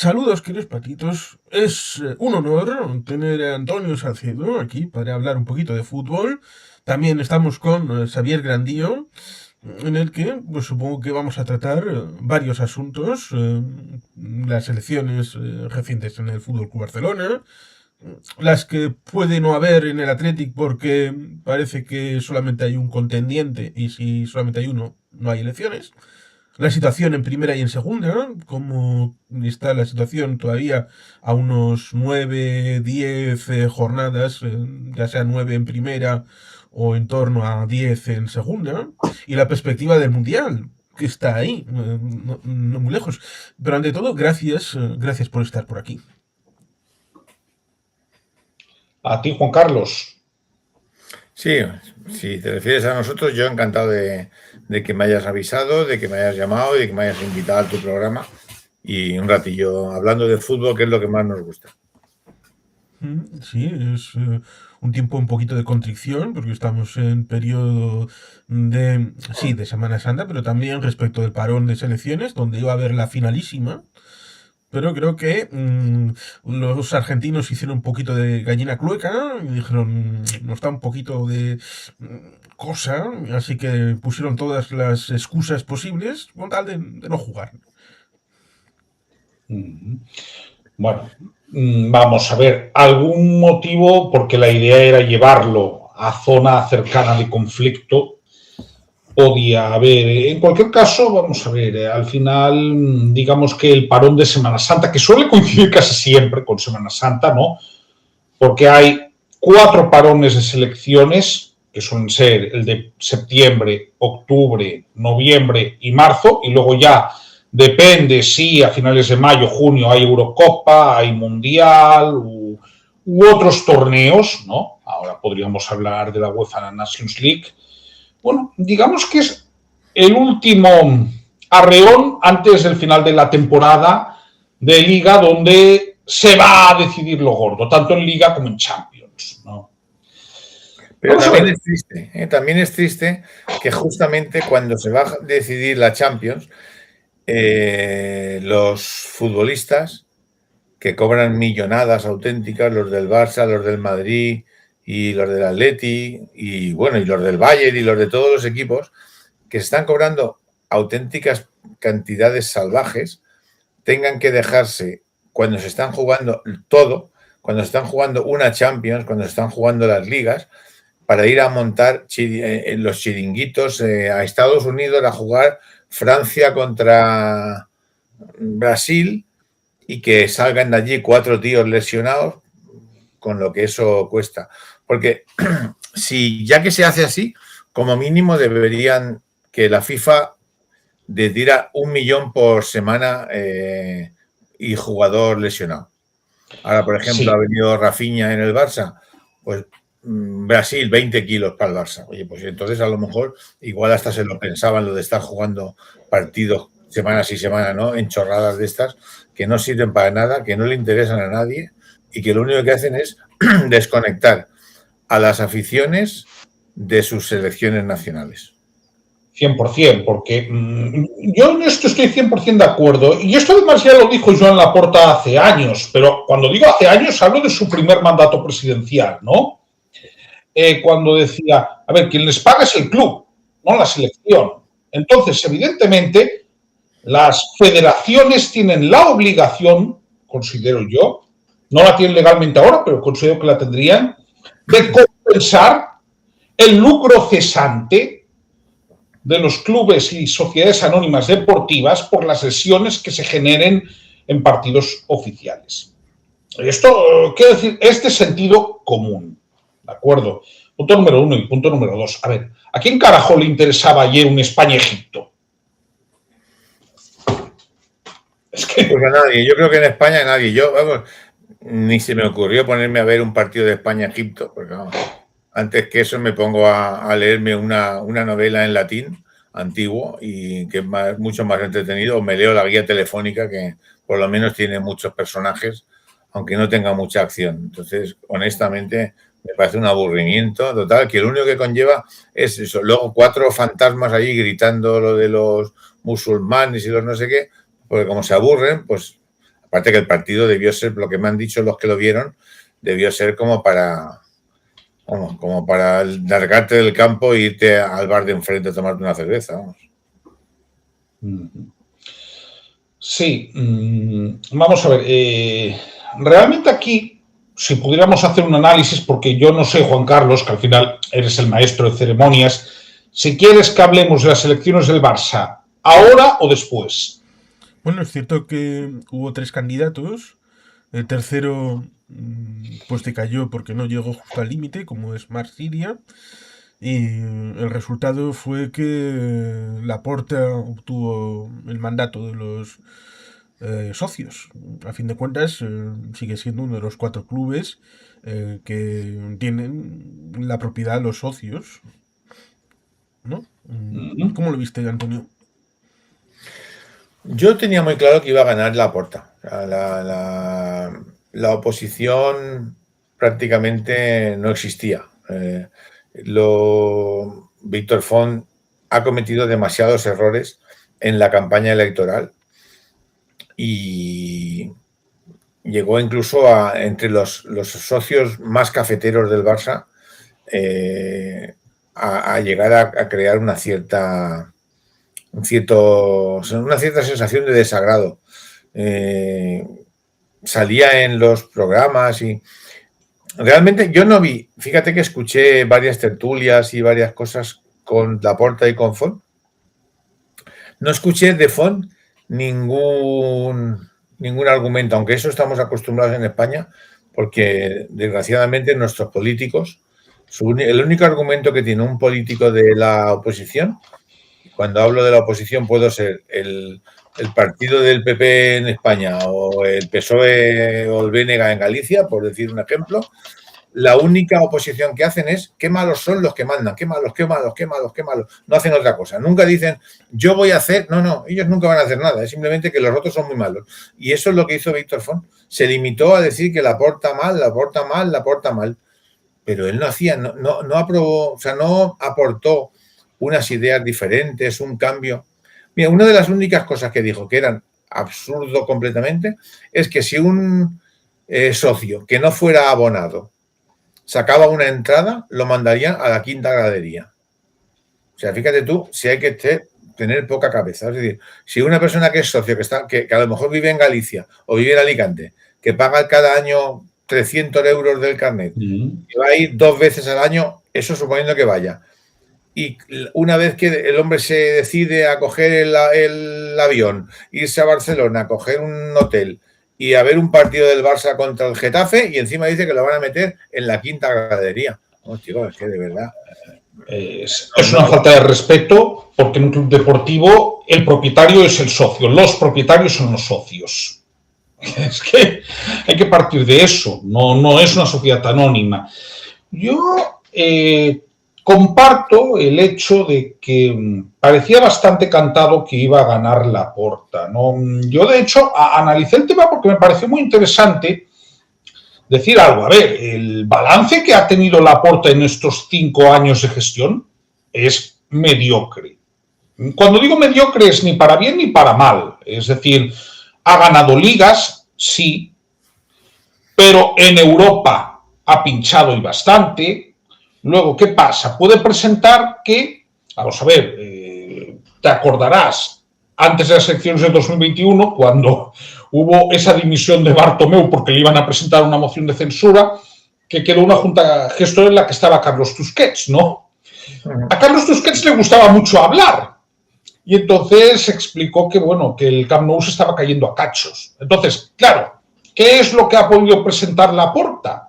Saludos, queridos patitos. Es un honor tener a Antonio Salcedo aquí para hablar un poquito de fútbol. También estamos con Xavier Grandío, en el que pues, supongo que vamos a tratar varios asuntos. Las elecciones recientes en el Fútbol Club Barcelona, las que puede no haber en el Athletic porque parece que solamente hay un contendiente y si solamente hay uno, no hay elecciones. La situación en primera y en segunda, cómo está la situación todavía a unos 9 10 jornadas, ya sea 9 en primera o en torno a 10 en segunda, y la perspectiva del Mundial, que está ahí, no muy lejos. Pero ante todo, gracias por estar por aquí. A ti, Juan Carlos. Sí, si te refieres a nosotros, yo encantado de que me hayas avisado, de que me hayas llamado y de que me hayas invitado a tu programa y un ratillo hablando de fútbol, que es lo que más nos gusta. Sí, es un tiempo un poquito de contrición, porque estamos en periodo de Semana Santa, pero también respecto del parón de selecciones, donde iba a haber la finalísima. Pero creo que los argentinos hicieron un poquito de gallina clueca y dijeron, nos da un poquito de cosa, así que pusieron todas las excusas posibles con tal de no jugar. Bueno, vamos a ver, algún motivo, porque la idea era llevarlo a zona cercana de conflicto, podía haber. En cualquier caso, vamos a ver, al final, digamos que el parón de Semana Santa, que suele coincidir casi siempre con Semana Santa, ¿no? Porque hay 4 parones de selecciones, que suelen ser el de septiembre, octubre, noviembre y marzo, y luego ya depende si a finales de mayo, junio hay Eurocopa, hay Mundial u otros torneos, ¿no? Ahora podríamos hablar de la UEFA Nations League. Bueno, digamos que es el último arreón antes del final de la temporada de Liga, donde se va a decidir lo gordo, tanto en Liga como en Champions, ¿no? Pero también es triste que justamente cuando se va a decidir la Champions, los futbolistas que cobran millonadas auténticas, los del Barça, los del Madrid y los del Atleti y bueno, y los del Bayern y los de todos los equipos que se están cobrando auténticas cantidades salvajes, tengan que dejarse cuando se están jugando todo, cuando se están jugando una Champions, cuando se están jugando las ligas, para ir a montar los chiringuitos a Estados Unidos a jugar Francia contra Brasil y que salgan de allí 4 tíos lesionados, con lo que eso cuesta. Porque si ya que se hace así, como mínimo deberían que la FIFA diera 1 millón por semana y jugador lesionado. Ahora, por ejemplo, sí. Ha venido Rafinha en el Barça, pues Brasil, 20 kilos para el Barça. Oye, pues entonces a lo mejor igual hasta se lo pensaban lo de estar jugando partidos semana sí semana, ¿no? En chorradas de estas que no sirven para nada, que no le interesan a nadie y que lo único que hacen es desconectar a las aficiones de sus selecciones nacionales. 100%, porque yo en esto estoy 100% de acuerdo. Y esto además ya lo dijo Joan Laporta hace años, pero cuando digo hace años hablo de su primer mandato presidencial, ¿no? Cuando decía, a ver, quien les paga es el club, no la selección. Entonces, evidentemente, las federaciones tienen la obligación, considero yo, no la tienen legalmente ahora, pero considero que la tendrían, de compensar el lucro cesante de los clubes y sociedades anónimas deportivas por las lesiones que se generen en partidos oficiales. Esto, quiero decir, es de sentido común, ¿de acuerdo? Punto número 1 y punto número 2. A ver, ¿a quién carajo le interesaba ayer un España-Egipto? Es que... Pues a nadie, yo creo que en España a nadie. Yo, vamos, ni se me ocurrió ponerme a ver un partido de España-Egipto, porque vamos, antes que eso me pongo a leerme una novela en latín antiguo y que es mucho más entretenido, o me leo la guía telefónica que por lo menos tiene muchos personajes, aunque no tenga mucha acción. Entonces, honestamente, me parece un aburrimiento total, que lo único que conlleva es eso. Luego 4 fantasmas allí gritando lo de los musulmanes y los no sé qué, porque como se aburren, pues Aparte que el partido debió ser, lo que me han dicho los que lo vieron, debió ser como para largarte del campo e irte al bar de enfrente a tomarte una cerveza, vamos. Sí, vamos a ver. Realmente aquí, si pudiéramos hacer un análisis, porque yo no sé, Juan Carlos, que al final eres el maestro de ceremonias, si quieres que hablemos de las elecciones del Barça, ¿ahora o después? Bueno, es cierto que hubo 3 candidatos. El tercero pues decayó porque no llegó justo al límite, como es Marsilia. Y el resultado fue que Laporta obtuvo el mandato de los socios. A fin de cuentas, sigue siendo uno de los 4 clubes que tienen la propiedad de los socios, ¿no? ¿Cómo lo viste, Antonio? Yo tenía muy claro que iba a ganar Laporta. O sea, la oposición prácticamente no existía. Víctor Font ha cometido demasiados errores en la campaña electoral y llegó incluso entre los socios más cafeteros del Barça a llegar a crear una cierta sensación de desagrado. Salía en los programas y realmente yo no vi, fíjate que escuché varias tertulias y varias cosas con Laporta y con Font. No escuché de Font ningún argumento, aunque eso estamos acostumbrados en España, porque desgraciadamente nuestros políticos, el único argumento que tiene un político de la oposición, cuando hablo de la oposición puedo ser el partido del PP en España o el PSOE o el BNG en Galicia, por decir un ejemplo, la única oposición que hacen es qué malos son los que mandan, qué malos, qué malos, qué malos, qué malos. No hacen otra cosa. Nunca dicen yo voy a hacer, no, ellos nunca van a hacer nada, es simplemente que los otros son muy malos. Y eso es lo que hizo Víctor Font. Se limitó a decir que Laporta mal, pero él no hacía, no aprobó, o sea, no aportó unas ideas diferentes, un cambio. Mira, una de las únicas cosas que dijo que eran absurdo completamente es que si un socio que no fuera abonado sacaba una entrada, lo mandarían a la quinta gradería. O sea, fíjate tú, si hay que tener poca cabeza. Es decir, si una persona que es socio, que a lo mejor vive en Galicia o vive en Alicante, que paga cada año 300 euros del carnet, que va a ir 2 veces al año, eso suponiendo que vaya. Y una vez que el hombre se decide a coger el avión, irse a Barcelona, a coger un hotel y a ver un partido del Barça contra el Getafe, y encima dice que lo van a meter en la quinta gradería. No, chico, es que de verdad. Es una falta de respeto, porque en un club deportivo el propietario es el socio, los propietarios son los socios. Es que hay que partir de eso, no es una sociedad anónima. Yo comparto el hecho de que parecía bastante cantado que iba a ganar Laporta, ¿no? Yo, de hecho, analicé el tema porque me pareció muy interesante decir algo. A ver, el balance que ha tenido Laporta en estos 5 años de gestión es mediocre. Cuando digo mediocre es ni para bien ni para mal. Es decir, ha ganado ligas, sí, pero en Europa ha pinchado y bastante. Luego, ¿qué pasa? Puede presentar que, vamos a ver, te acordarás, antes de las elecciones de 2021, cuando hubo esa dimisión de Bartomeu porque le iban a presentar una moción de censura, que quedó una junta gestora en la que estaba Carlos Tusquets, ¿no? A Carlos Tusquets le gustaba mucho hablar y entonces explicó que, bueno, que el Camp Nou se estaba cayendo a cachos. Entonces, claro, ¿qué es lo que ha podido presentar Laporta?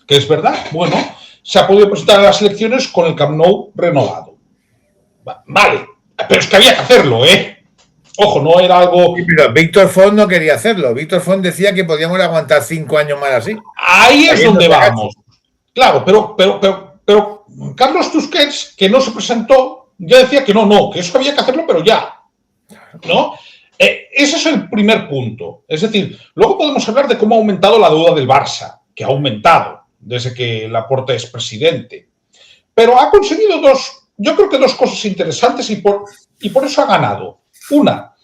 Que es verdad, bueno, se ha podido presentar a las elecciones con el Camp Nou renovado. Vale, pero es que había que hacerlo, ¿eh? Ojo, no era algo... Sí, pero Víctor Font no quería hacerlo. Víctor Font decía que podíamos aguantar 5 años más así. Ahí es donde vamos. Claro, pero Carlos Tusquets, que no se presentó, ya decía que no, que eso había que hacerlo, pero ya. ¿No? Ese es el primer punto. Es decir, luego podemos hablar de cómo ha aumentado la deuda del Barça, que ha aumentado desde que Laporta es presidente. Pero ha conseguido dos cosas interesantes y por eso ha ganado. Una,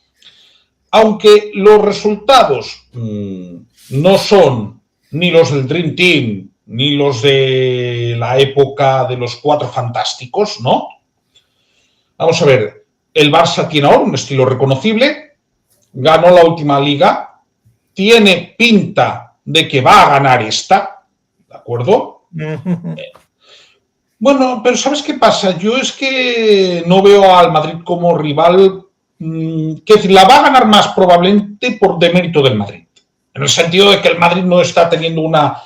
aunque los resultados no son ni los del Dream Team, ni los de la época de los Cuatro Fantásticos, ¿no? Vamos a ver, el Barça tiene ahora un estilo reconocible, ganó la última liga, tiene pinta de que va a ganar esta, ¿de acuerdo? Bueno, pero ¿sabes qué pasa? Yo es que no veo al Madrid como rival, que decir, la va a ganar más probablemente por demérito del Madrid, en el sentido de que el Madrid no está teniendo una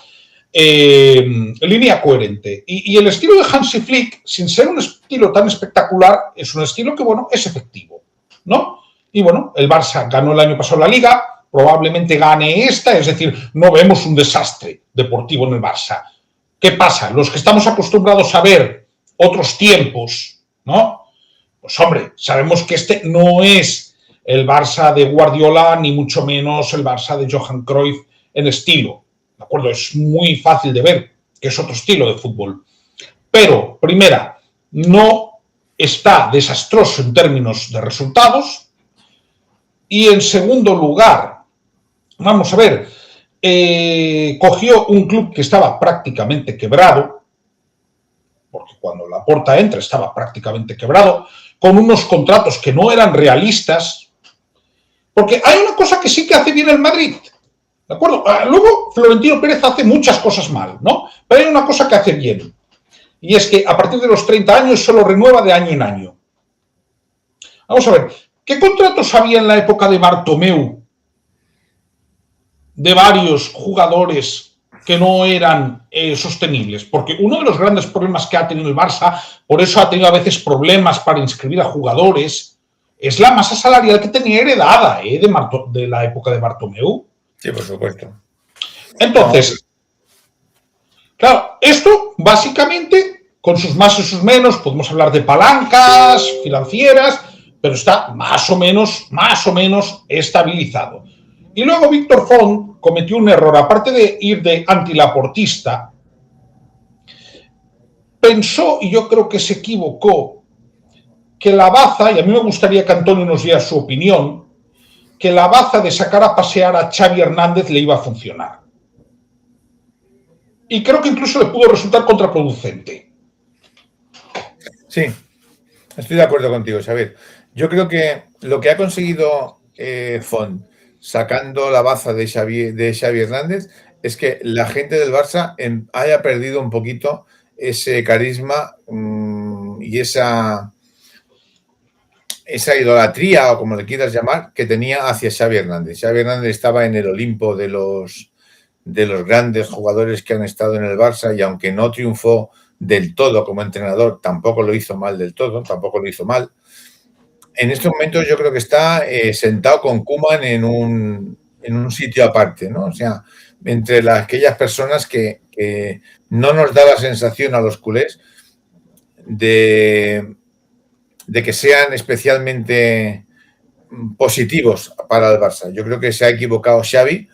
línea coherente. Y el estilo de Hansi Flick, sin ser un estilo tan espectacular, es un estilo que, bueno, es efectivo, ¿no? Y bueno, el Barça ganó el año pasado la Liga, probablemente gane esta, es decir, no vemos un desastre deportivo en el Barça. ¿Qué pasa? Los que estamos acostumbrados a ver otros tiempos, ¿no? Pues hombre, sabemos que este no es el Barça de Guardiola, ni mucho menos el Barça de Johan Cruyff en estilo, ¿de acuerdo? Es muy fácil de ver que es otro estilo de fútbol. Pero, primera, no está desastroso en términos de resultados. Y en segundo lugar, vamos a ver, cogió un club que estaba prácticamente quebrado, porque cuando Laporta entra estaba prácticamente quebrado, con unos contratos que no eran realistas, porque hay una cosa que sí que hace bien el Madrid, ¿de acuerdo? Luego Florentino Pérez hace muchas cosas mal, ¿no? Pero hay una cosa que hace bien, y es que a partir de los 30 años solo renueva de año en año. Vamos a ver, ¿qué contratos había en la época de Bartomeu de varios jugadores que no eran sostenibles? Porque uno de los grandes problemas que ha tenido el Barça, por eso ha tenido a veces problemas para inscribir a jugadores, es la masa salarial que tenía heredada de la época de Bartomeu. Sí, por supuesto. Entonces, claro, esto básicamente, con sus más y sus menos, podemos hablar de palancas financieras, pero está más o menos estabilizado. Y luego Víctor Font cometió un error, aparte de ir de antilaportista, pensó, y yo creo que se equivocó, que la baza, y a mí me gustaría que Antonio nos diera su opinión, que la baza de sacar a pasear a Xavi Hernández le iba a funcionar. Y creo que incluso le pudo resultar contraproducente. Sí, estoy de acuerdo contigo, Xavier. Yo creo que lo que ha conseguido Font sacando la baza de Xavi Hernández es que la gente del Barça haya perdido un poquito ese carisma y esa idolatría, o como le quieras llamar, que tenía hacia Xavi Hernández. Xavi Hernández estaba en el Olimpo de los grandes jugadores que han estado en el Barça, y aunque no triunfó del todo como entrenador, tampoco lo hizo mal del todo, tampoco lo hizo mal. En estos momentos yo creo que está sentado con Koeman en un sitio aparte, ¿no? O sea, entre aquellas personas que no nos da la sensación a los culés de que sean especialmente positivos para el Barça. Yo creo que se ha equivocado Xavi,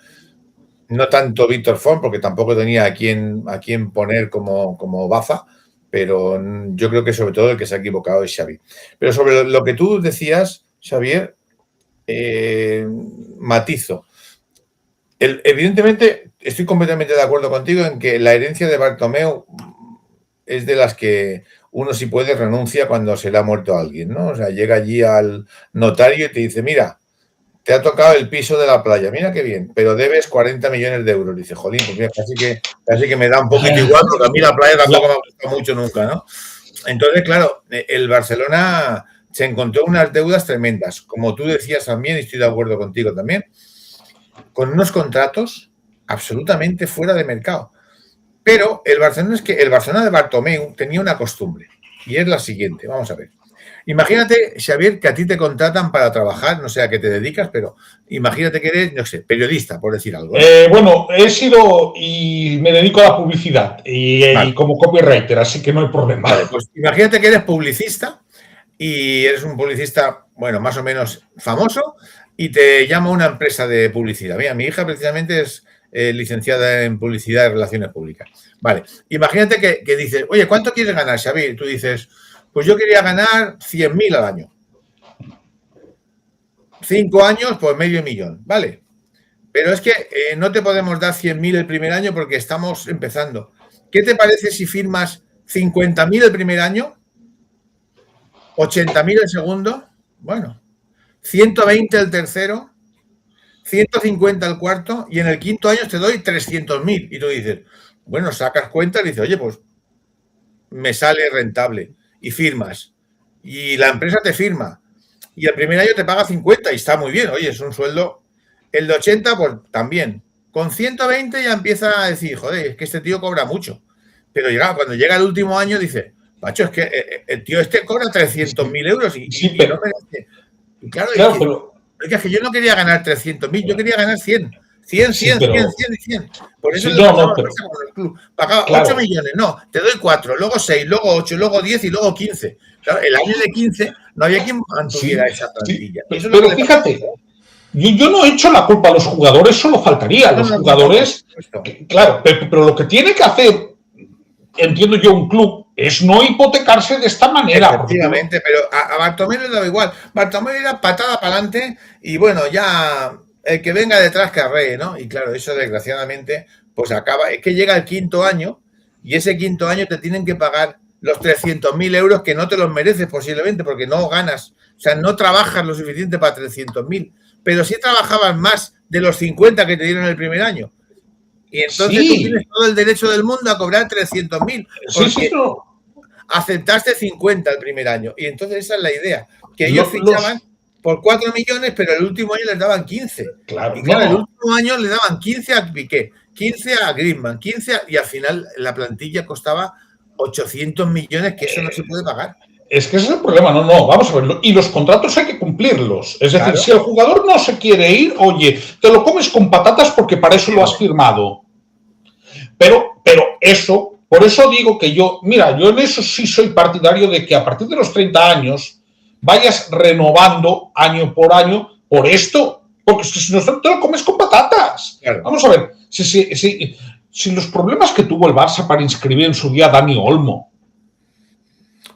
no tanto Víctor Font, porque tampoco tenía a quién poner como baza, pero yo creo que sobre todo el que se ha equivocado es Xavi. Pero sobre lo que tú decías, Xavier, matizo. Evidentemente, estoy completamente de acuerdo contigo en que la herencia de Bartomeu es de las que uno, si puede, renuncia cuando se le ha muerto a alguien, ¿no? O sea, llega allí al notario y te dice, mira, te ha tocado el piso de la playa, mira qué bien, pero debes 40 millones de euros. Dice, jolín, pues mira, casi que me da un poquito igual, porque a mí la playa tampoco me ha gustado mucho nunca, ¿no? Entonces, claro, el Barcelona se encontró unas deudas tremendas, como tú decías también, y estoy de acuerdo contigo también, con unos contratos absolutamente fuera de mercado. Pero el Barcelona de Bartomeu tenía una costumbre, y es la siguiente, vamos a ver. Imagínate, Xavier, que a ti te contratan para trabajar, no sé a qué te dedicas, pero imagínate que eres, no sé, periodista, por decir algo, ¿no? Bueno, he sido y me dedico a la publicidad y como copywriter, así que no hay problema. Vale, pues imagínate que eres publicista y eres un publicista, bueno, más o menos famoso, y te llama una empresa de publicidad. Mira, mi hija precisamente es licenciada en publicidad y relaciones públicas. Vale, imagínate que dices, oye, ¿cuánto quieres ganar, Xavier? Y tú dices, pues yo quería ganar 100.000 al año. 5 años, pues medio millón, ¿vale? Pero es que no te podemos dar 100.000 el primer año porque estamos empezando. ¿Qué te parece si firmas 50.000 el primer año? 80.000 el segundo, bueno, 120 el tercero, 150 el cuarto y en el quinto año te doy 300.000. Y tú dices, bueno, sacas cuenta y dices, oye, pues me sale rentable y firmas. Y la empresa te firma. Y el primer año te paga 50 y está muy bien. Oye, es un sueldo. El de 80, pues también. Con 120 ya empieza a decir, joder, es que este tío cobra mucho. Pero cuando llega el último año dice, macho, es que el tío este cobra 300.000 euros y no merece. Y claro, es que yo no quería ganar 300.000, yo quería ganar 100. 100. Por eso el club. Pagaba 8 millones, no, te doy 4, luego 6, luego 8, luego 10 y luego 15. Claro, el año de 15 no había quien mantuviera esa plantilla. Pero fíjate, yo no he hecho la culpa a los jugadores, solo faltaría. Los jugadores, claro, pero lo que tiene que hacer, entiendo yo, un club es no hipotecarse de esta manera. Efectivamente, pero a Bartomeu le daba igual. Bartomeu era patada para adelante y bueno, ya el que venga detrás que arree, ¿no? Y claro, eso desgraciadamente pues acaba, es que llega el quinto año y ese quinto año te tienen que pagar los 300.000 euros que no te los mereces posiblemente porque no ganas, o sea, no trabajas lo suficiente para 300.000, pero sí trabajabas más de los 50 que te dieron el primer año. Y entonces tú tienes todo el derecho del mundo a cobrar 300.000 porque aceptaste 50 el primer año. Y entonces esa es la idea, que ellos fichaban por 4 millones, pero el último año les daban 15. Claro, y claro, el último año le daban 15 a Piqué, 15 a Griezmann, 15 y al final la plantilla costaba 800 millones, que eso no se puede pagar. Es que ese es el problema, vamos a verlo. Y los contratos hay que cumplirlos. Es decir, si el jugador no se quiere ir, oye, te lo comes con patatas porque para eso lo has firmado. Pero eso, por eso digo que yo en eso sí soy partidario de que a partir de los 30 años vayas renovando año por año por esto, porque si no te lo comes con patatas. Claro. Vamos a ver, si los problemas que tuvo el Barça para inscribir en su día a Dani Olmo.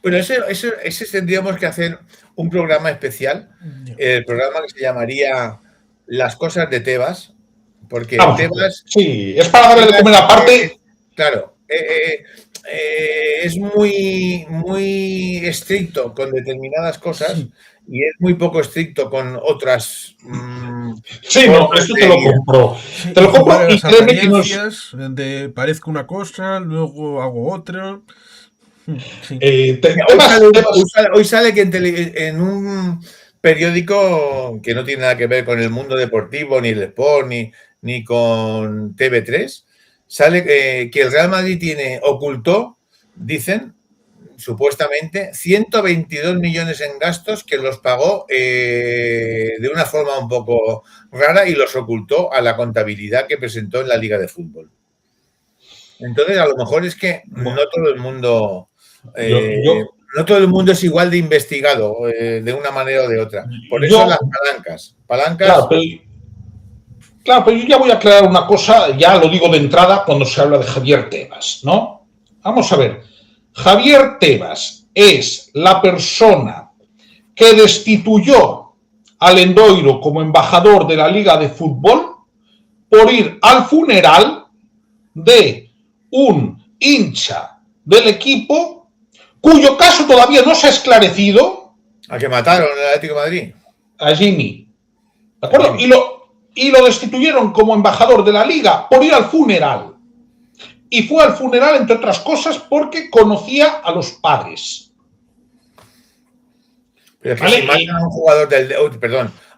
Pero ese tendríamos que hacer un programa especial, el programa que se llamaría Las cosas de Tebas, porque Tebas... Sí, es para darle de comer aparte. Claro, es muy, muy estricto con determinadas cosas y es muy poco estricto con otras. Esto te lo compro. Sí, te lo compro y créeme que no es... de parezco una cosa, luego hago otra. Sí. Hoy sale que en un periódico que no tiene nada que ver con el mundo deportivo, ni el Sport, ni con TV3, sale que el Real Madrid ocultó, dicen, supuestamente, 122 millones en gastos que los pagó de una forma un poco rara y los ocultó a la contabilidad que presentó en la Liga de Fútbol. Entonces, a lo mejor es que no todo el mundo... no todo el mundo es igual de investigado de una manera o de otra. Por eso las palancas. Claro, pero yo ya voy a aclarar una cosa, ya lo digo de entrada cuando se habla de Javier Tebas, ¿no? Vamos a ver. Javier Tebas es la persona que destituyó al Endoiro como embajador de la Liga de Fútbol por ir al funeral de un hincha del equipo cuyo caso todavía no se ha esclarecido. ¿A que mataron el Atlético de Madrid? A Jimmy. ¿De acuerdo? Y lo destituyeron como embajador de la Liga por ir al funeral. Y fue al funeral, entre otras cosas, porque conocía a los padres. Pero es que si matan a un jugador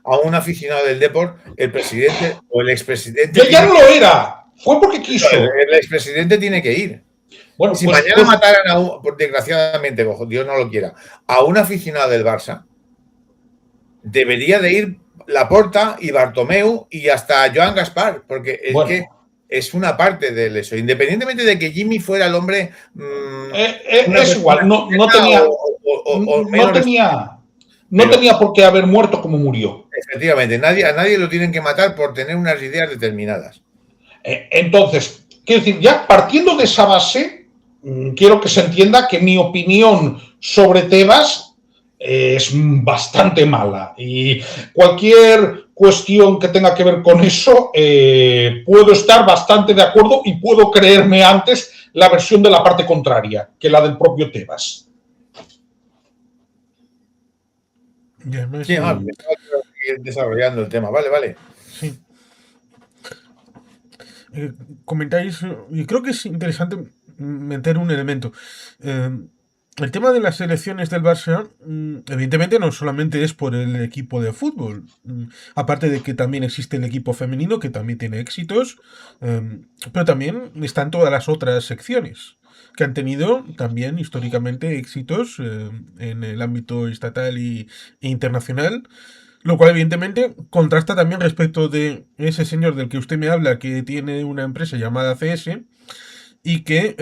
a un aficionado del Depor, el presidente o el expresidente... Ya no lo era. Fue porque quiso. El expresidente tiene que ir. Bueno, si mañana mataran desgraciadamente, Dios no lo quiera, a un aficionado del Barça, debería de ir Laporta y Bartomeu y hasta Joan Gaspar, porque es que es una parte de eso. Independientemente de que Jimmy fuera el hombre... es igual, no tenía por qué haber muerto como murió. Efectivamente, a nadie lo tienen que matar por tener unas ideas determinadas. Entonces, quiero decir, ya partiendo de esa base, quiero que se entienda que mi opinión sobre Tebas es bastante mala. Y cualquier cuestión que tenga que ver con eso, puedo estar bastante de acuerdo y puedo creerme antes la versión de la parte contraria que la del propio Tebas. Y además, Sí, seguir desarrollando el tema. Vale. sí. Comentáis, y creo que es interesante meter un elemento. El tema de las elecciones del Barça, evidentemente no solamente es por el equipo de fútbol, aparte de que también existe el equipo femenino que también tiene éxitos, pero también están todas las otras secciones que han tenido también históricamente éxitos en el ámbito estatal e internacional. Lo cual, evidentemente, contrasta también respecto de ese señor del que usted me habla, que tiene una empresa llamada CS y que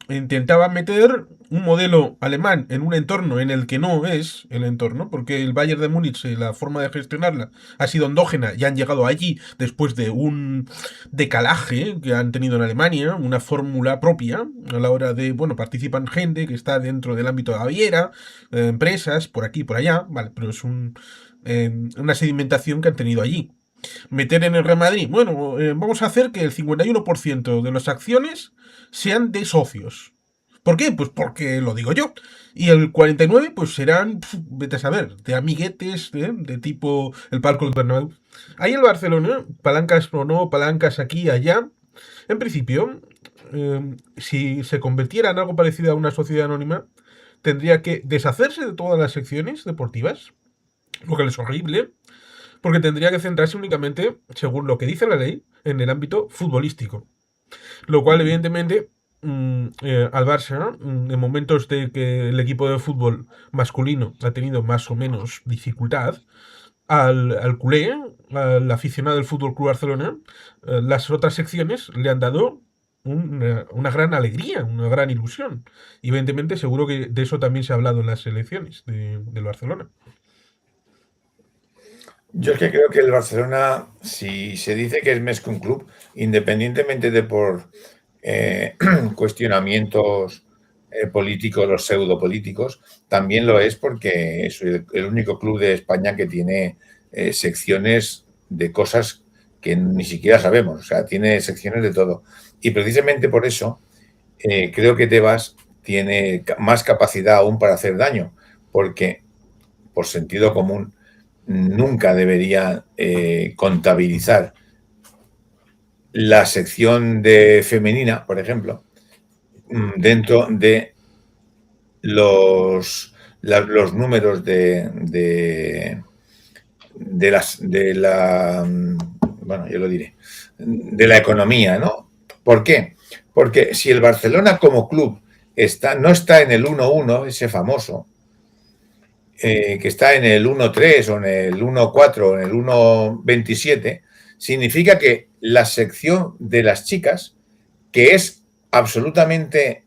intentaba meter un modelo alemán en un entorno en el que no es el entorno, porque el Bayern de Múnich, la forma de gestionarla ha sido endógena y han llegado allí después de un decalaje que han tenido en Alemania, una fórmula propia a la hora de, bueno, participan gente que está dentro del ámbito de Baviera, empresas por aquí y por allá, vale, pero es una sedimentación que han tenido allí. Meter en el Real Madrid, bueno, vamos a hacer que el 51% de las acciones sean de socios. ¿Por qué? Pues porque lo digo yo. Y el 49% pues serán, vete a saber, de amiguetes, de tipo el Palco del Bernabéu. Ahí el Barcelona, palancas o no, palancas aquí y allá, en principio, si se convirtiera en algo parecido a una sociedad anónima, tendría que deshacerse de todas las secciones deportivas, lo que es horrible, porque tendría que centrarse únicamente, según lo que dice la ley, en el ámbito futbolístico. Lo cual, evidentemente, al Barça, en momentos de que el equipo de fútbol masculino ha tenido más o menos dificultad, al culé, al aficionado del Fútbol Club Barcelona, las otras secciones le han dado una gran alegría, una gran ilusión. Y evidentemente, seguro que de eso también se ha hablado en las elecciones del Barcelona. Yo es que creo que el Barcelona, si se dice que es más que un club, independientemente de por cuestionamientos políticos, los pseudopolíticos, también lo es porque es el único club de España que tiene secciones de cosas que ni siquiera sabemos, o sea, tiene secciones de todo. Y precisamente por eso creo que Tebas tiene más capacidad aún para hacer daño, porque por sentido común nunca debería contabilizar la sección de femenina, por ejemplo, dentro de los números de la bueno, yo lo diré, de la economía, ¿no? ¿Por qué? Porque si el Barcelona como club no está en el 1-1, ese famoso, que está en el 1.3 o en el 1.4 o en el 1.27, significa que la sección de las chicas, que es absolutamente,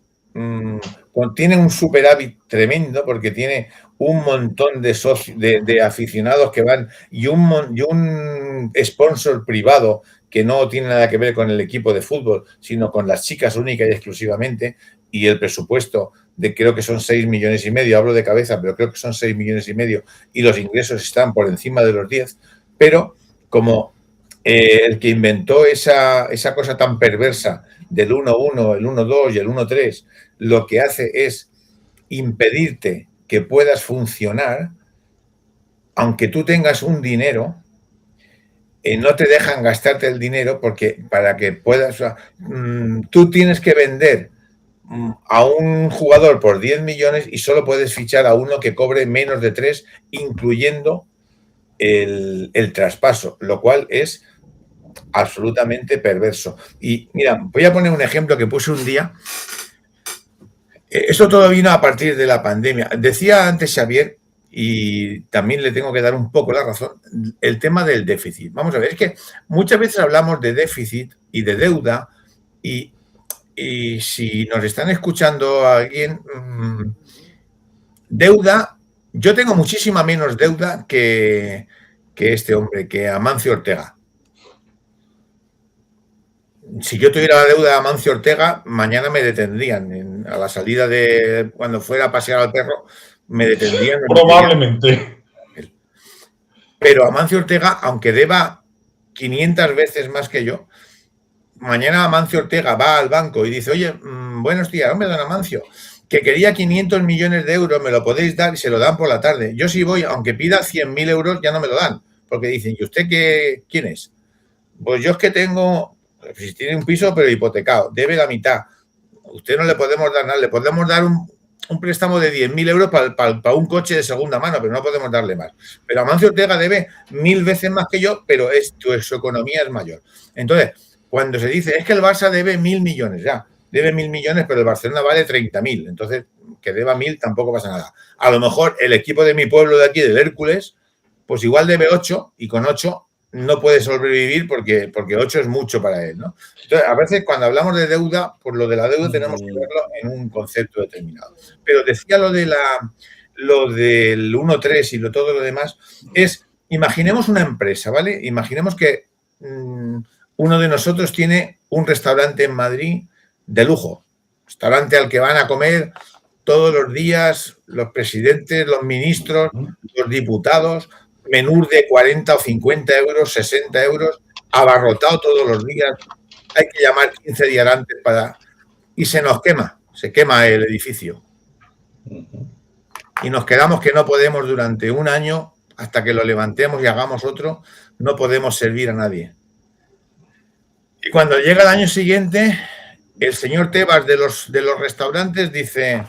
tiene un superávit tremendo porque tiene un montón de aficionados que van y un sponsor privado que no tiene nada que ver con el equipo de fútbol, sino con las chicas única y exclusivamente, y el presupuesto de creo que son 6 millones y medio, hablo de cabeza, pero creo que son 6 millones y medio, y los ingresos están por encima de los 10, pero como el que inventó esa cosa tan perversa del 1-1, el 1-2 y el 1-3, lo que hace es impedirte que puedas funcionar, aunque tú tengas un dinero, no te dejan gastarte el dinero porque para que puedas, tú tienes que vender a un jugador por 10 millones y solo puedes fichar a uno que cobre menos de 3, incluyendo el traspaso, lo cual es absolutamente perverso. Y mira, voy a poner un ejemplo que puse un día. Eso todo vino a partir de la pandemia. Decía antes Xavier, y también le tengo que dar un poco la razón, el tema del déficit. Vamos a ver, es que muchas veces hablamos de déficit y de deuda, y si nos están escuchando a alguien, deuda, yo tengo muchísima menos deuda que este hombre, que Amancio Ortega. Si yo tuviera la deuda de Amancio Ortega, mañana me detendrían a la salida de cuando fuera a pasear al perro, me detendrían. Probablemente. Pero Amancio Ortega, aunque deba 500 veces más que yo, mañana Amancio Ortega va al banco y dice, oye, buenos días, hombre, don Amancio, que quería 500 millones de euros, me lo podéis dar y se lo dan por la tarde. Yo si voy, aunque pida 100.000 euros, ya no me lo dan, porque dicen, ¿y usted quién es? Pues yo es que tengo, si tiene un piso pero hipotecado, debe la mitad. Usted no le podemos dar nada, le podemos dar un préstamo de 10.000 euros para un coche de segunda mano, pero no podemos darle más. Pero Amancio Ortega debe 1000 veces más que yo, pero su economía es mayor. Entonces, cuando se dice, es que el Barça debe 1.000 millones, ya, debe 1.000 millones, pero el Barcelona vale 30.000. Entonces, que deba 1.000 tampoco pasa nada. A lo mejor el equipo de mi pueblo de aquí, del Hércules, pues igual debe 8 y con 8 no puede sobrevivir porque 8 es mucho para él, ¿no? Entonces, a veces cuando hablamos de deuda, por lo de la deuda tenemos que verlo en un concepto determinado. Pero decía lo del 1.3 y todo lo demás, es, imaginemos una empresa, ¿vale? Imaginemos que uno de nosotros tiene un restaurante en Madrid de lujo, restaurante al que van a comer todos los días los presidentes, los ministros, los diputados, menús de 40 o 50 euros, 60 euros, abarrotado todos los días. Hay que llamar 15 días antes y se quema el edificio. Y nos quedamos que no podemos durante un año, hasta que lo levantemos y hagamos otro, no podemos servir a nadie. Y cuando llega el año siguiente, el señor Tebas de los restaurantes dice,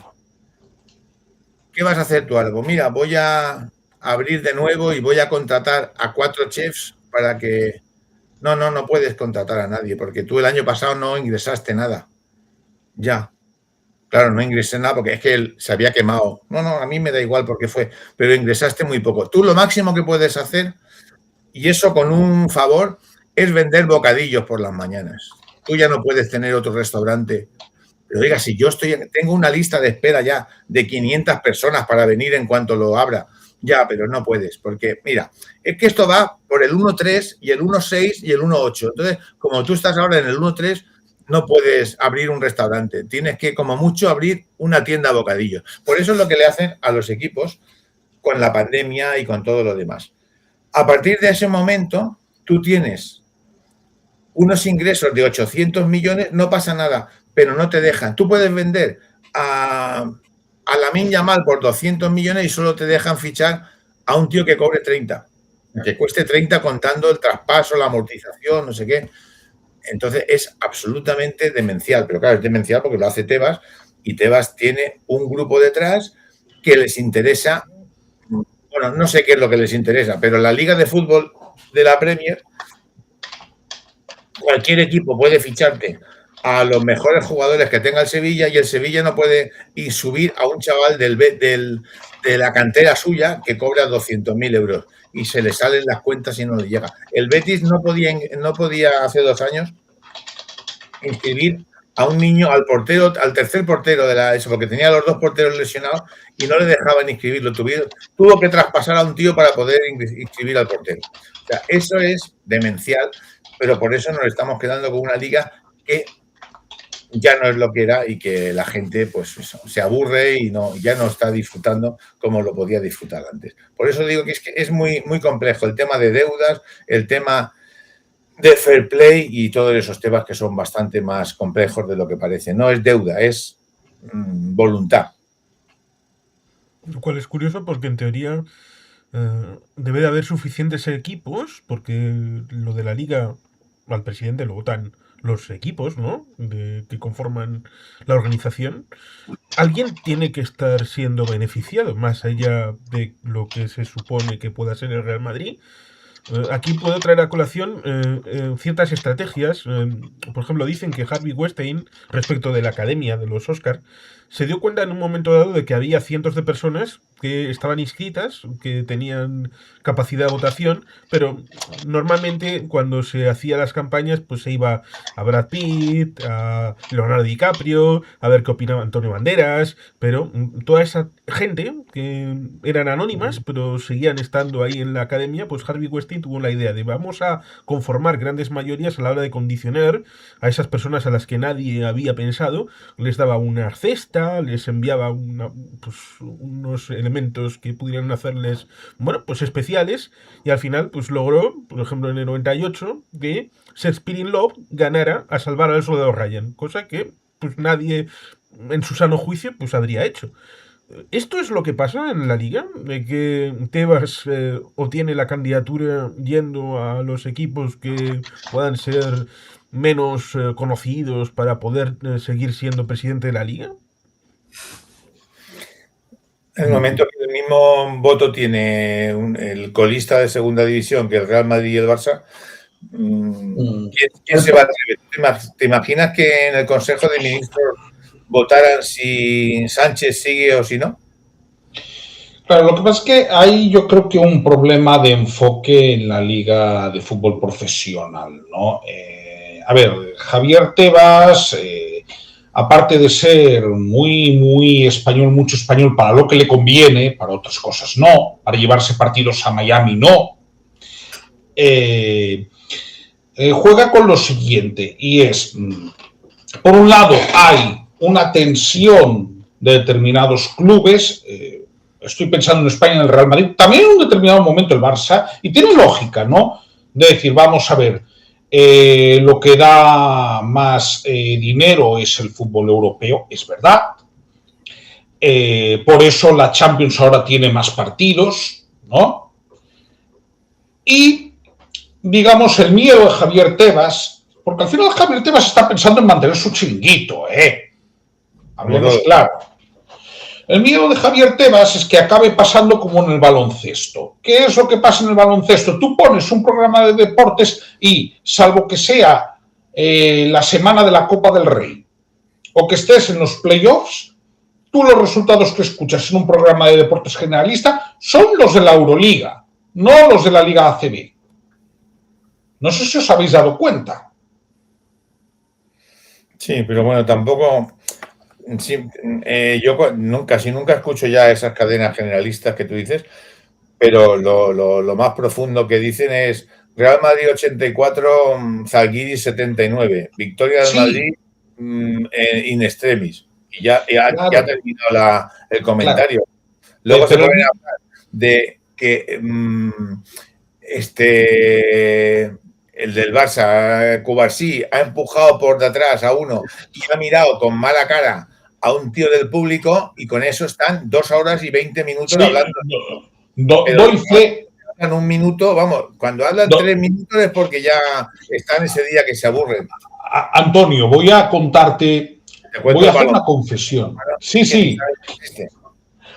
¿qué vas a hacer tú, algo? Mira, voy a abrir de nuevo y voy a contratar a 4 chefs para que... No puedes contratar a nadie porque tú el año pasado no ingresaste nada. Ya. Claro, no ingresé nada porque es que él se había quemado. No, a mí me da igual porque fue, pero ingresaste muy poco. Tú lo máximo que puedes hacer, y eso con un favor, es vender bocadillos por las mañanas. Tú ya no puedes tener otro restaurante. Pero diga, si yo tengo una lista de espera ya de 500 personas para venir en cuanto lo abra, ya, pero no puedes, porque mira, es que esto va por el 1.3 y el 1.6 y el 1.8. Entonces, como tú estás ahora en el 1.3, no puedes abrir un restaurante. Tienes que, como mucho, abrir una tienda de bocadillos. Por eso es lo que le hacen a los equipos con la pandemia y con todo lo demás. A partir de ese momento, tú tienes unos ingresos de 800 millones, no pasa nada, pero no te dejan. Tú puedes vender a Lamine Yamal por 200 millones y solo te dejan fichar a un tío que cobre 30, que cueste 30 contando el traspaso, la amortización, no sé qué. Entonces es absolutamente demencial, pero claro, es demencial porque lo hace Tebas y Tebas tiene un grupo detrás que les interesa, bueno, no sé qué es lo que les interesa, pero la Liga de Fútbol de la Premier, cualquier equipo puede ficharte a los mejores jugadores que tenga el Sevilla y el Sevilla no puede ir subir a un chaval de la cantera suya que cobra 200.000 euros y se le salen las cuentas y no le llega. El Betis no podía hace 2 años inscribir a un niño, al tercer portero de eso, porque tenía los 2 porteros lesionados y no le dejaban inscribirlo. Tuvo que traspasar a un tío para poder inscribir al portero. O sea, eso es demencial, pero por eso nos estamos quedando con una liga que ya no es lo que era y que la gente pues eso, se aburre y ya no está disfrutando como lo podía disfrutar antes. Por eso digo que es muy, muy complejo el tema de deudas, el tema de fair play y todos esos temas que son bastante más complejos de lo que parece. No es deuda, es voluntad. Lo cual es curioso porque en teoría debe de haber suficientes equipos, porque lo de la liga al presidente lo votan los equipos, ¿no? Que conforman la organización. Alguien tiene que estar siendo beneficiado, más allá de lo que se supone que pueda ser el Real Madrid. Aquí puedo traer a colación ciertas estrategias. Por ejemplo, dicen que Harvey Weinstein, respecto de la academia de los Oscar, se dio cuenta en un momento dado de que había cientos de personas que estaban inscritas, que tenían capacidad de votación, pero normalmente cuando se hacía las campañas, pues se iba a Brad Pitt, a Leonardo DiCaprio, a ver qué opinaba Antonio Banderas, pero toda esa gente que eran anónimas, pero seguían estando ahí en la academia, pues Harvey Weinstein tuvo la idea de vamos a conformar grandes mayorías a la hora de condicionar a esas personas a las que nadie había pensado, les daba una cesta, les enviaba pues, unos elementos que pudieran hacerles, bueno, pues especiales, y al final pues logró, por ejemplo en el 98, que Shakespeare in Love ganara a salvar al soldado Ryan, cosa que pues nadie en su sano juicio pues habría hecho. ¿Esto es lo que pasa en la liga? ¿De que Tebas obtiene la candidatura yendo a los equipos que puedan ser menos conocidos para poder seguir siendo presidente de la liga? En el momento que el mismo voto tiene el colista de segunda división que el Real Madrid y el Barça, ¿quién se va a atrever? ¿Te imaginas que en el Consejo de Ministros votaran si Sánchez sigue o si no? Claro, lo que pasa es que hay yo creo que un problema de enfoque en la liga de fútbol profesional, ¿no? A ver, Javier Tebas, aparte de ser muy español, mucho español para lo que le conviene, para otras cosas no, para llevarse partidos a Miami no, juega con lo siguiente, y es, por un lado hay una tensión de determinados clubes, estoy pensando en España, en el Real Madrid, también en un determinado momento el Barça, y tiene lógica, ¿no? De decir, vamos a ver, lo que da más dinero es el fútbol europeo, es verdad. Por eso la Champions ahora tiene más partidos, ¿no? Y, digamos, el miedo de Javier Tebas, porque al final Javier Tebas está pensando en mantener su chiringuito, hablemos claro. El miedo de Javier Tebas es que acabe pasando como en el baloncesto. ¿Qué es lo que pasa en el baloncesto? Tú pones un programa de deportes y, salvo que sea la semana de la Copa del Rey o que estés en los playoffs, tú los resultados que escuchas en un programa de deportes generalista son los de la Euroliga, no los de la Liga ACB. No sé si os habéis dado cuenta. Sí, pero bueno, tampoco... Sí, yo casi nunca escucho ya esas cadenas generalistas que tú dices, pero lo más profundo que dicen es Real Madrid 84, Zalgiris 79, victoria del Madrid in extremis. Y ya ha terminado el comentario. Claro. Luego se ponen a hablar de que el del Barça, Cubarsí, ha empujado por detrás a uno y ha mirado con mala cara a un tío del público y con eso están 2 horas y 20 minutos hablando. Doy fe. En un minuto, vamos, cuando hablan 3 minutos es porque ya están ese día que se aburren. Antonio, voy a contarte, voy a hacer una confesión. Sí.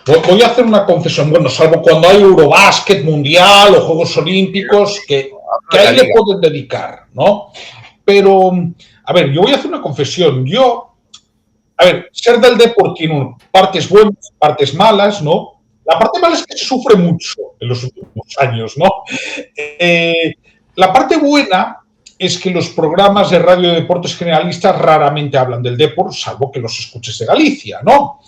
Voy a hacer una confesión. Bueno, salvo cuando hay Eurobásquet, Mundial o Juegos Olímpicos, que ahí le pueden dedicar, ¿no? Pero, a ver, yo voy a hacer una confesión. Ser del deporte tiene partes buenas, partes malas, ¿no? La parte mala es que se sufre mucho en los últimos años, ¿no? La parte buena es que los programas de radio de deportes generalistas raramente hablan del deporte, salvo que los escuches de Galicia, ¿no?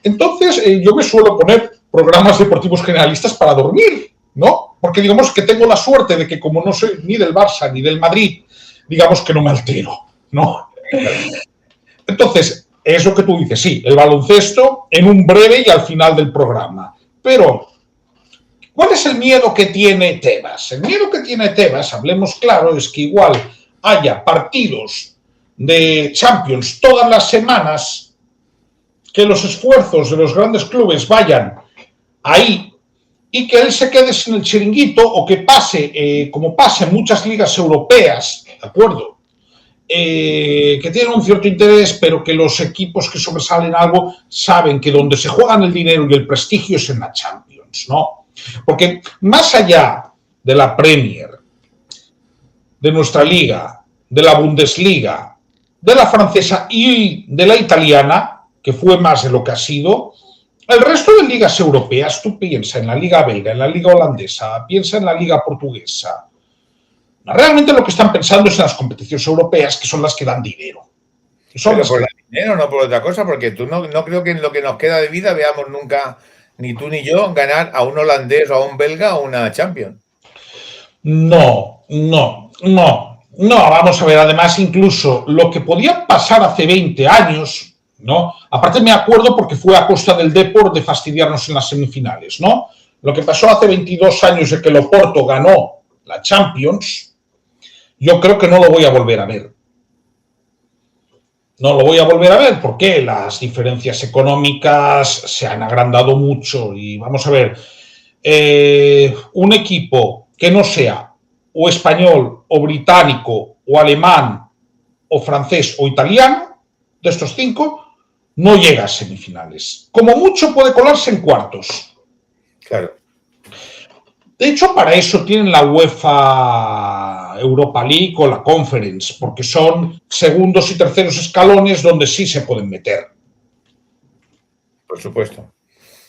Entonces, yo me suelo poner programas deportivos generalistas para dormir, ¿no? Porque digamos que tengo la suerte de que como no soy ni del Barça ni del Madrid, digamos que no me altero, ¿no? Entonces, es lo que tú dices, sí, el baloncesto en un breve y al final del programa. Pero, ¿cuál es el miedo que tiene Tebas? El miedo que tiene Tebas, hablemos claro, es que igual haya partidos de Champions todas las semanas, que los esfuerzos de los grandes clubes vayan ahí y que él se quede sin el chiringuito o que pase, como pasa en muchas ligas europeas, ¿de acuerdo? Que tienen un cierto interés, pero que los equipos que sobresalen algo saben que donde se juegan el dinero y el prestigio es en la Champions, ¿no? Porque más allá de la Premier, de nuestra liga, de la Bundesliga, de la francesa y de la italiana, que fue más de lo que ha sido, el resto de ligas europeas, tú piensa en la liga belga, en la liga holandesa, piensa en la liga portuguesa. Realmente lo que están pensando es en las competiciones europeas, que son las que dan dinero. Pero por el dinero, no por otra cosa, porque tú no creo que en lo que nos queda de vida veamos nunca, ni tú ni yo, ganar a un holandés o a un belga o una Champions. No, vamos a ver, además incluso lo que podía pasar hace 20 años, ¿no? Aparte me acuerdo porque fue a costa del Depor de fastidiarnos en las semifinales, ¿no? Lo que pasó hace 22 años de que el Oporto ganó la Champions, yo creo que no lo voy a volver a ver. No lo voy a volver a ver porque las diferencias económicas se han agrandado mucho y vamos a ver, un equipo que no sea o español o británico o alemán o francés o italiano, de estos 5, no llega a semifinales. Como mucho puede colarse en cuartos. Claro. De hecho, para eso tienen la UEFA Europa League o la Conference, porque son segundos y terceros escalones donde sí se pueden meter. Por supuesto.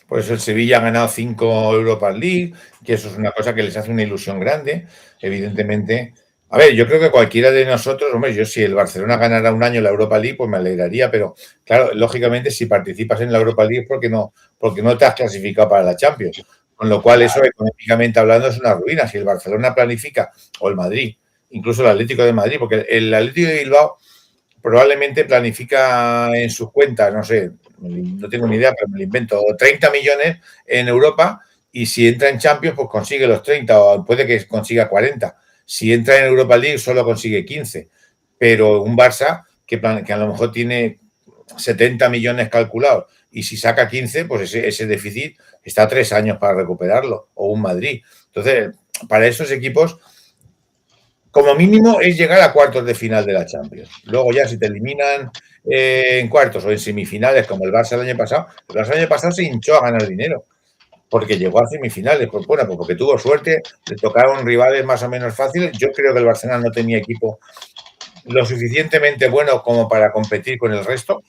Por eso el Sevilla ha ganado 5 Europa League, que eso es una cosa que les hace una ilusión grande, evidentemente. A ver, yo creo que cualquiera de nosotros, hombre, yo si el Barcelona ganara un año la Europa League, pues me alegraría, pero claro, lógicamente si participas en la Europa League porque no te has clasificado para la Champions. Con lo cual eso económicamente hablando es una ruina. Si el Barcelona planifica, o el Madrid, incluso el Atlético de Madrid, porque el Atlético de Bilbao probablemente planifica en sus cuentas, no sé, no tengo ni idea, pero me lo invento, 30 millones en Europa y si entra en Champions pues consigue los 30 o puede que consiga 40. Si entra en Europa League solo consigue 15. Pero un Barça que a lo mejor tiene 70 millones calculados y si saca 15, pues ese déficit está 3 años para recuperarlo, o un Madrid. Entonces, para esos equipos, como mínimo es llegar a cuartos de final de la Champions. Luego ya si te eliminan en cuartos o en semifinales, como el Barça el año pasado se hinchó a ganar dinero, porque llegó a semifinales, pues bueno, pues porque tuvo suerte, le tocaron rivales más o menos fáciles. Yo creo que el Barcelona no tenía equipo lo suficientemente bueno como para competir con el resto.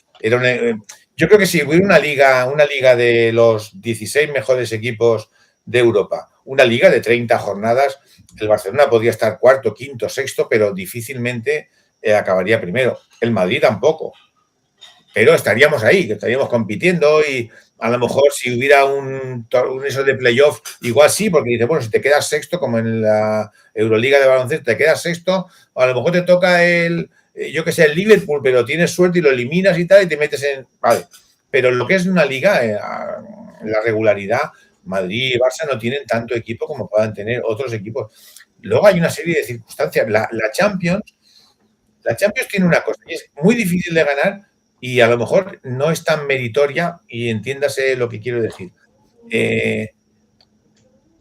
Yo creo que si hubiera una liga de los 16 mejores equipos de Europa, una liga de 30 jornadas, el Barcelona podría estar cuarto, quinto, sexto, pero difícilmente acabaría primero. El Madrid tampoco. Pero estaríamos ahí, que estaríamos compitiendo y a lo mejor si hubiera un eso de playoff, igual sí, porque dice, bueno, si te quedas sexto, como en la Euroliga de baloncesto, te quedas sexto, o a lo mejor te toca el Liverpool, pero tienes suerte y lo eliminas y tal, y te metes en... Vale, pero lo que es una liga, la regularidad, Madrid y Barça no tienen tanto equipo como puedan tener otros equipos. Luego hay una serie de circunstancias. La Champions tiene una cosa, y es muy difícil de ganar y a lo mejor no es tan meritoria, y entiéndase lo que quiero decir.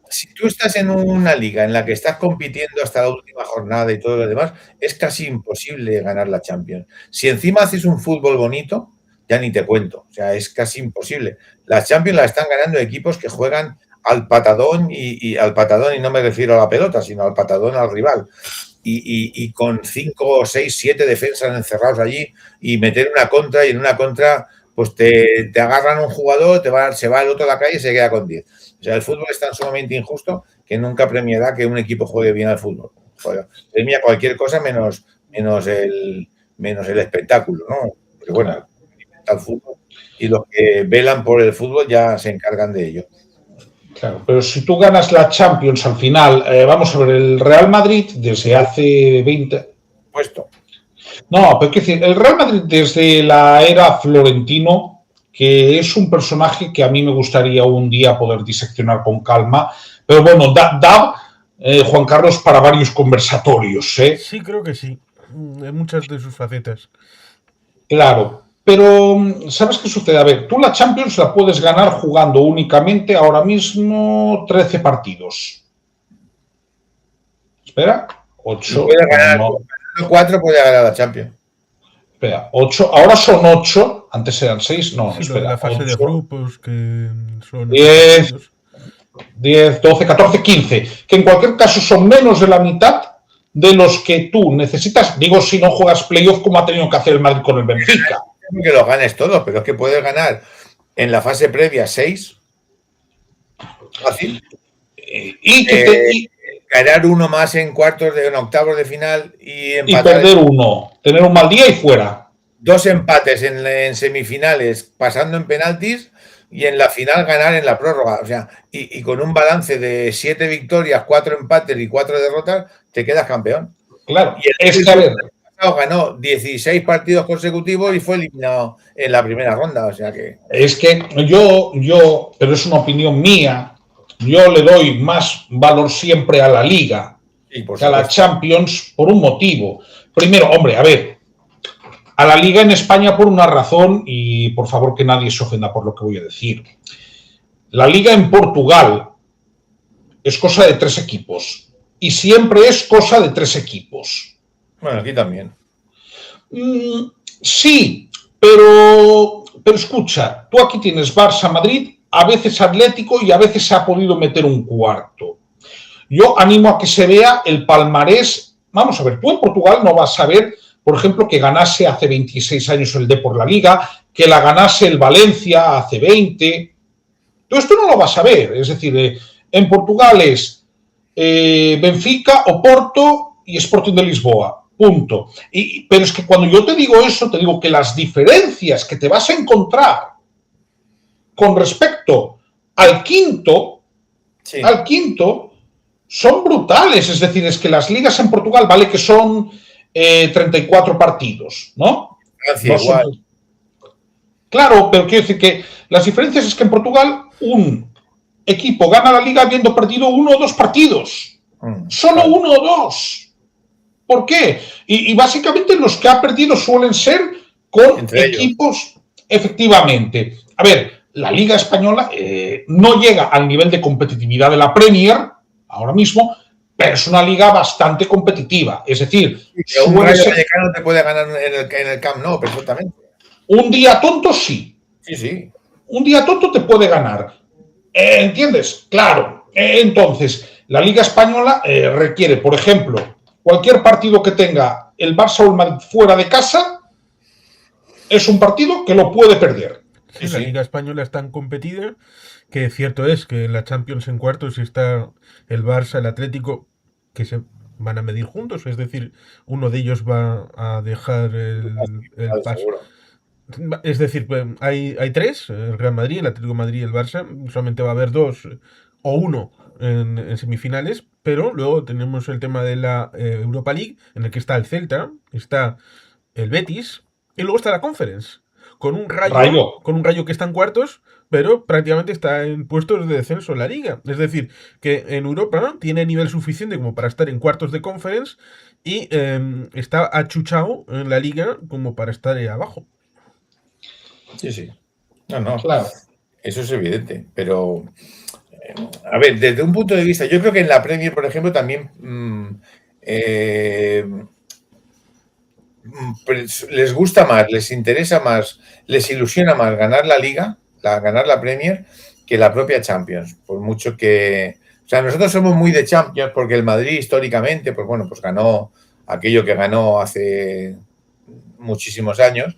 Si tú estás en una liga en la que estás compitiendo hasta la última jornada y todo lo demás, es casi imposible ganar la Champions. Si encima haces un fútbol bonito, ya ni te cuento. O sea, es casi imposible. La Champions la están ganando equipos que juegan al patadón y al patadón, y no me refiero a la pelota, sino al patadón al rival. Y con 5, 6, 7 defensas encerrados allí y meter una contra, y en una contra pues te agarran un jugador, se va el otro a la calle y se queda con 10. O sea, el fútbol es tan sumamente injusto que nunca premiará que un equipo juegue bien al fútbol. Premia cualquier cosa menos el espectáculo, ¿no? Porque bueno, el fútbol y los que velan por el fútbol ya se encargan de ello. Claro, pero si tú ganas la Champions al final, vamos a ver, el Real Madrid desde hace 20... Puesto. No, pero es decir, el Real Madrid desde la era Florentino, que es un personaje que a mí me gustaría un día poder diseccionar con calma, pero bueno, da Juan Carlos para varios conversatorios, ¿eh? Sí, creo que sí, en muchas de sus facetas. Claro. Pero, ¿sabes qué sucede? A ver, tú la Champions la puedes ganar jugando únicamente ahora mismo 13 partidos. Espera, 8. Puede ganar 4, puede ganar la Champions. Espera, 8. Ahora son 8. Antes eran 6. No, sí, espera. La fase 8, de grupos que son 10, 12, 14, 15. Que en cualquier caso son menos de la mitad de los que tú necesitas. Digo, si no juegas playoff como ha tenido que hacer el Madrid con el Benfica. Que los ganes todos, pero es que puedes ganar En la fase previa, 6. Fácil. Y Ganar uno más en octavos de final y empatar. Y perder uno. Tener un mal día y fuera. 2 empates en semifinales, pasando en penaltis, y en la final ganar en la prórroga. O sea, y con un balance de 7 victorias, 4 empates y 4 derrotas, te quedas campeón. Claro, Y el pasado ganó 16 partidos consecutivos y fue eliminado en la primera ronda. O sea que. Es que yo, pero es una opinión mía, yo le doy más valor siempre a la Liga que a la Champions por un motivo. Primero, hombre, a ver, a la Liga en España por una razón, y por favor que nadie se ofenda por lo que voy a decir. La Liga en Portugal es cosa de 3 equipos y siempre es cosa de 3 equipos. Bueno, aquí también. Sí, pero escucha, tú aquí tienes Barça, Madrid, a veces Atlético y a veces se ha podido meter un cuarto. Yo animo a que se vea el palmarés. Vamos a ver, tú en Portugal no vas a ver, por ejemplo, que ganase hace 26 años el Depor la Liga, que la ganase el Valencia hace 20. Todo esto no lo vas a ver. Es decir, en Portugal es Benfica, Oporto y Sporting de Lisboa. Punto. Pero es que cuando yo te digo eso, te digo que las diferencias que te vas a encontrar con respecto al quinto, son brutales. Es decir, es que las ligas en Portugal, vale que son 34 partidos, ¿no? Francia, no igual. Son... Claro, pero quiero decir que las diferencias es que en Portugal un equipo gana la liga habiendo perdido 1 o 2 partidos. Solo 1 o 2. ¿Por qué? Y básicamente los que ha perdido suelen ser con equipos, efectivamente. A ver, la Liga Española no llega al nivel de competitividad de la Premier ahora mismo, pero es una liga bastante competitiva. Es decir, un Rayo Vallecano te puede ganar en el Camp Nou, perfectamente. Un día tonto, sí. Sí. Un día tonto te puede ganar. ¿Entiendes? Claro. Entonces, la Liga Española requiere, por ejemplo, cualquier partido que tenga el Barça o el Madrid fuera de casa es un partido que lo puede perder. Sí, la Liga Española es tan competida que cierto es que en la Champions en cuartos está el Barça, el Atlético, que se van a medir juntos, es decir, uno de ellos va a dejar el paso. Es decir, hay 3, el Real Madrid, el Atlético de Madrid y el Barça, solamente va a haber 2 o 1 en semifinales, pero luego tenemos el tema de la Europa League, en el que está el Celta, está el Betis, y luego está la Conference, con un Rayo que está en cuartos, pero prácticamente está en puestos de descenso en la liga. Es decir, que en Europa tiene nivel suficiente como para estar en cuartos de Conference y está achuchado en la liga como para estar ahí abajo. Sí. No. Claro. Eso es evidente, pero a ver, desde un punto de vista, yo creo que en la Premier, por ejemplo, también les gusta más, les interesa más, les ilusiona más ganar la Liga, ganar la Premier, que la propia Champions. Por mucho que... O sea, nosotros somos muy de Champions porque el Madrid históricamente, pues bueno, pues ganó aquello que ganó hace muchísimos años.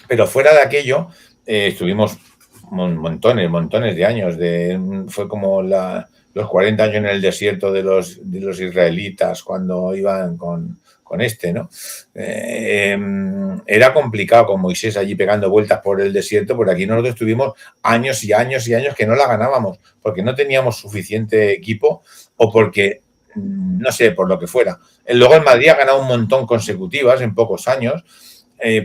Pero fuera de aquello, estuvimos montones de años. Fue como los 40 años en el desierto de los israelitas cuando iban con ¿no? Era complicado con Moisés allí pegando vueltas por el desierto, porque aquí nosotros tuvimos años y años y años que no la ganábamos, porque no teníamos suficiente equipo o porque, no sé, por lo que fuera. Luego el Madrid ha ganado un montón consecutivas en pocos años.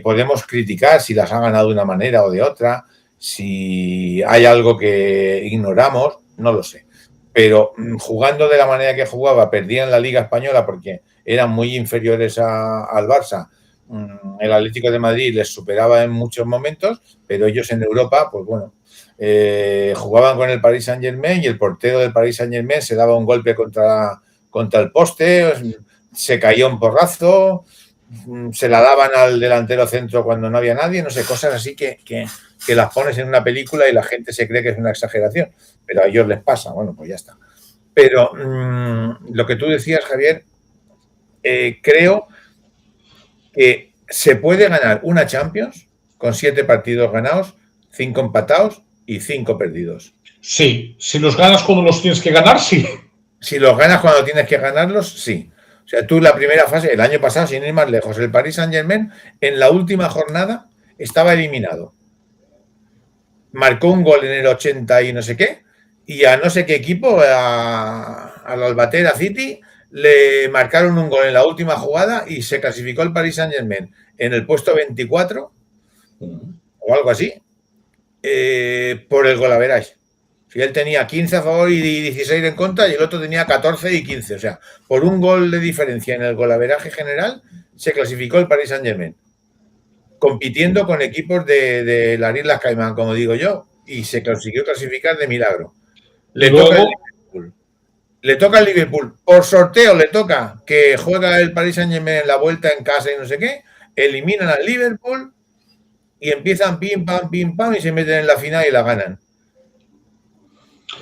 Podemos criticar si las ha ganado de una manera o de otra, si hay algo que ignoramos, no lo sé. Pero jugando de la manera que jugaba, perdían la Liga Española porque eran muy inferiores al Barça. El Atlético de Madrid les superaba en muchos momentos, pero ellos en Europa, pues bueno, jugaban con el Paris Saint-Germain y el portero del Paris Saint-Germain se daba un golpe contra el poste, se caía un porrazo, se la daban al delantero centro cuando no había nadie, no sé, cosas así que las pones en una película y la gente se cree que es una exageración, pero a ellos les pasa, bueno, pues ya está. Pero lo que tú decías, Javier, creo que se puede ganar una Champions con 7 partidos ganados 5 empatados y 5 perdidos. Sí, si los ganas cuando los tienes que ganar, sí. Si los ganas cuando tienes que ganarlos, sí. O sea, tú la primera fase, el año pasado, sin ir más lejos, el Paris Saint-Germain, en la última jornada, estaba eliminado. Marcó un gol en el 80 y no sé qué, y a no sé qué equipo, al Albatera City, le marcaron un gol en la última jugada y se clasificó el Paris Saint-Germain en el puesto 24 o algo así, por el golaveraje. Si él tenía 15 a favor y 16 en contra, y el otro tenía 14 y 15. O sea, por un gol de diferencia en el golaveraje general, se clasificó el Paris Saint-Germain, compitiendo con equipos de las Islas Caimán, como digo yo, y se consiguió clasificar de milagro. Le toca al Liverpool. Por sorteo le toca que juega el Paris Saint-Germain en la vuelta en casa y no sé qué. Eliminan al Liverpool y empiezan pim, pam, y se meten en la final y la ganan.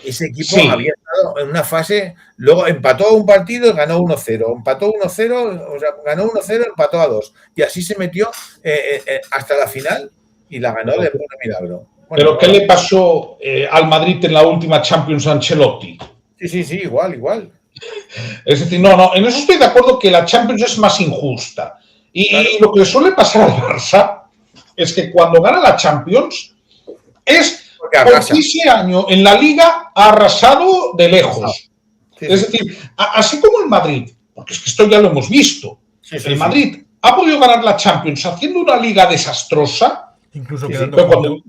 Ese equipo había estado en una fase, luego empató un partido y ganó 1-0, empató 1-0, o sea, ganó 1-0, empató a 2, y así se metió hasta la final y la ganó de puro milagro. Bueno, ¿pero qué le pasó al Madrid en la última Champions a Ancelotti? Sí, igual. Es decir, no, en eso estoy de acuerdo que la Champions es más injusta. Y, claro, lo que le suele pasar al Barça es que cuando gana la Champions es porque ese año en la Liga ha arrasado de lejos. Sí. Es decir, así como el Madrid, porque es que esto ya lo hemos visto, el Madrid ha podido ganar la Champions haciendo una Liga desastrosa. Incluso quedando cuando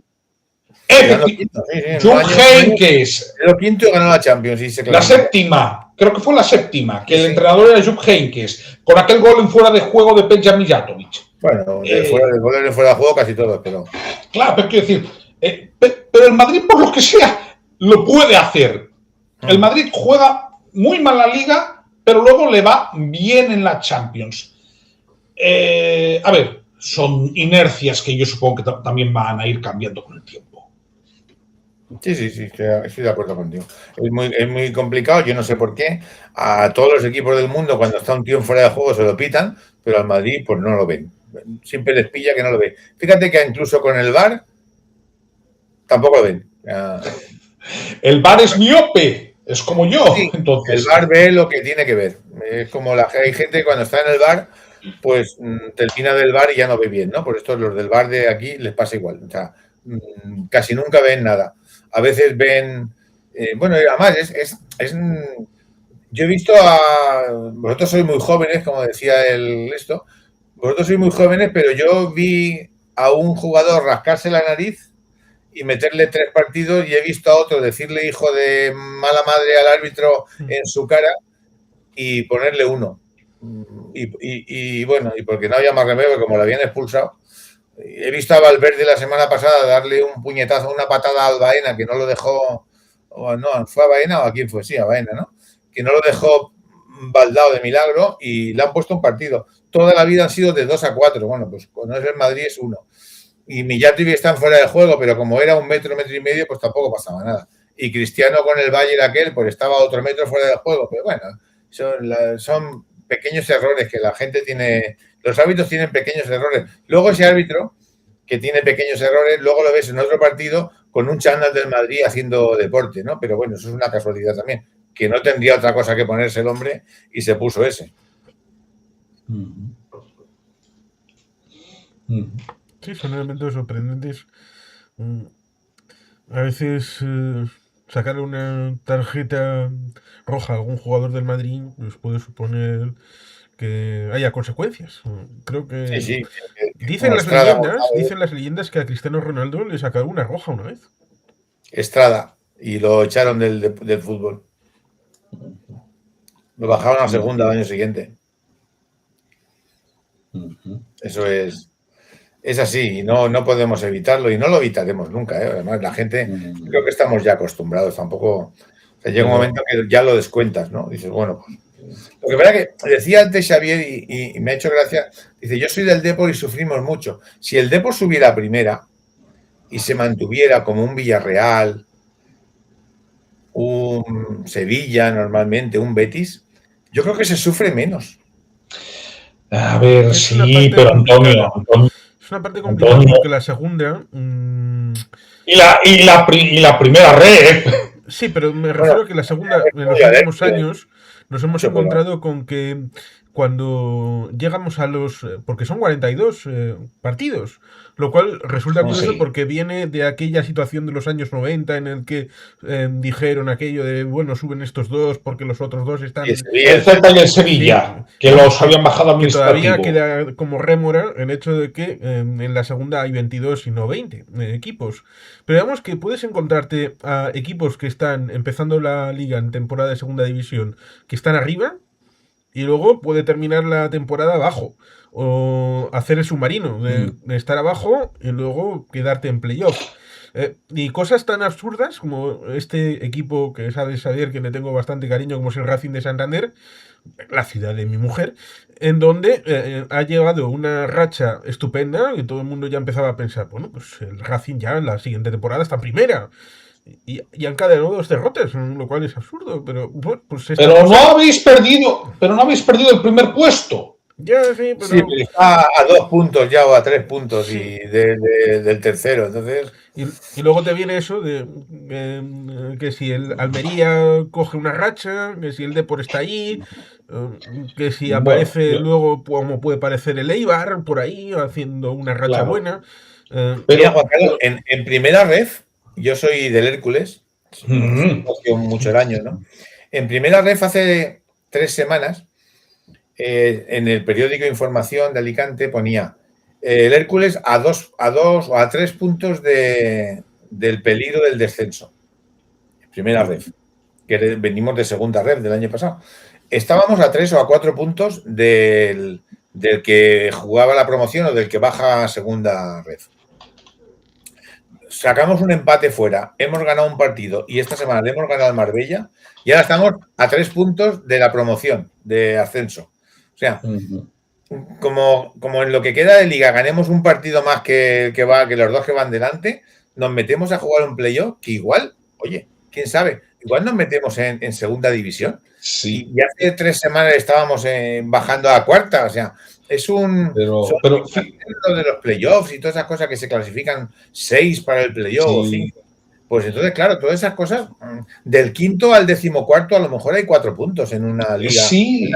Jupp Heynckes lo quinto y ganó la Champions. La séptima, creo que fue la séptima, que el entrenador era Jupp Heynckes, con aquel gol en fuera de juego de Peja Mijatovic. Bueno, fuera de juego casi todo, pero... Claro, pero quiero decir... pero el Madrid, por lo que sea, lo puede hacer. El Madrid juega muy mal la Liga, pero luego le va bien en la Champions. A ver, son inercias que yo supongo que también van a ir cambiando con el tiempo. Sí, estoy de acuerdo contigo. Es muy complicado, yo no sé por qué. A todos los equipos del mundo, cuando está un tío fuera de juego, se lo pitan, pero al Madrid, pues no lo ven. Siempre les pilla que no lo ven. Fíjate que incluso con el VAR, tampoco lo ven. El VAR es miope, es como yo. Sí, entonces. El VAR ve lo que tiene que ver. Es como hay gente que cuando está en el VAR, pues termina del VAR y ya no ve bien, ¿no? Por esto los del VAR de aquí les pasa igual. O sea, casi nunca ven nada. A veces ven... bueno, además, yo he visto vosotros sois muy jóvenes, como decía esto. Vosotros sois muy jóvenes, pero yo vi a un jugador rascarse la nariz y meterle 3 partidos, y he visto a otro decirle hijo de mala madre al árbitro en su cara y ponerle 1. Y bueno, y porque no había más remedio, como lo habían expulsado. He visto a Valverde la semana pasada darle un puñetazo, una patada a Baena, que no lo dejó, o no, ¿fue a Baena o a quién fue? Sí, a Baena, ¿no? Que no lo dejó baldado de milagro y le han puesto un partido. Toda la vida han sido de 2-4. Bueno, pues cuando es el Madrid es 1. Y Mijatovic está fuera de juego, pero como era 1 metro, 1,5 metros, pues tampoco pasaba nada. Y Cristiano con el Bayern aquel, pues estaba otro metro fuera de juego. Pero bueno, son pequeños errores que la gente tiene. Los árbitros tienen pequeños errores. Luego ese árbitro que tiene pequeños errores, luego lo ves en otro partido con un chándal del Madrid haciendo deporte, ¿no? Pero bueno, eso es una casualidad también, que no tendría otra cosa que ponerse el hombre y se puso ese. Sí, son elementos sorprendentes. A veces sacar una tarjeta roja a algún jugador del Madrid pues puede suponer que haya consecuencias. Creo que sí. Dicen las leyendas que a Cristiano Ronaldo le sacaron una roja una vez. Estrada, y lo echaron del fútbol. Lo bajaron a segunda al año siguiente. Eso es así, y no podemos evitarlo, y no lo evitaremos nunca, ¿eh? Además, la gente, creo que estamos ya acostumbrados, tampoco. O sea, llega un momento que ya lo descuentas, ¿no? Dices, bueno, pues. Lo que pasa que decía antes Xavier, y me ha hecho gracia, dice, yo soy del Depor y sufrimos mucho. Si el Depor subiera a primera y se mantuviera como un Villarreal, un Sevilla normalmente, un Betis, yo creo que se sufre menos. A ver, sí, pero Antonio, Es una parte complicada Antonio. porque la segunda... Y la primera red. Sí, pero me refiero a que la segunda, en los últimos años, nos hemos encontrado con que cuando llegamos a los... porque son 42 partidos, lo cual resulta curioso Sí. porque viene de aquella situación de los años 90 en el que dijeron aquello de, bueno, suben estos dos porque los otros dos están... El Celta y el Sevilla, Sí, que los habían bajado que todavía administrativo. queda como rémora el hecho de que en la segunda hay 22 y no 20 equipos. Pero digamos que puedes encontrarte a equipos que están empezando la liga en temporada de segunda división, que están arriba, y luego puede terminar la temporada abajo. O hacer el submarino, de estar abajo y luego quedarte en playoff. Y cosas tan absurdas como este equipo que sabes, Xavier, que le tengo bastante cariño, como es el Racing de Santander, la ciudad de mi mujer, en donde ha llegado una racha estupenda y todo el mundo ya empezaba a pensar, bueno, pues el Racing ya en la siguiente temporada está en primera. Y han cadenado 2 derrotas, lo cual es absurdo, pero bueno, pues esta Pero cosa... no habéis perdido el primer puesto. Ya, sí, Sí, pero... pero está a 2 puntos ya o a 3 puntos del tercero. Entonces, Y luego te viene eso de que si el Almería coge una racha, que si el Depor está allí, que si Bueno, aparece luego, como puede parecer el Eibar por ahí, haciendo una racha claro. buena. mira, Juan Carlos, en primera ref, yo soy del Hércules, muchos años, ¿no? En primera ref hace 3 semanas, en el periódico Información de Alicante ponía el Hércules a 2 o a 3 puntos del peligro del descenso. Primera ref, que venimos de segunda ref del año pasado. Estábamos a 3 o a 4 puntos del que jugaba la promoción o del que baja a segunda ref. Sacamos un empate fuera, hemos ganado un partido y esta semana le hemos ganado al Marbella y ahora estamos a 3 puntos de la promoción, de ascenso. O sea, como en lo que queda de liga ganemos un partido más que los dos que van delante, nos metemos a jugar un playoff que igual, oye, quién sabe, igual nos metemos en segunda división. Sí. Y hace 3 semanas estábamos bajando a cuarta, o sea, es un... Pero de los playoffs y todas esas cosas que se clasifican 6 para el playoff o 5. Pues entonces, claro, todas esas cosas, del quinto al 14º, a lo mejor hay 4 puntos en una liga. Sí.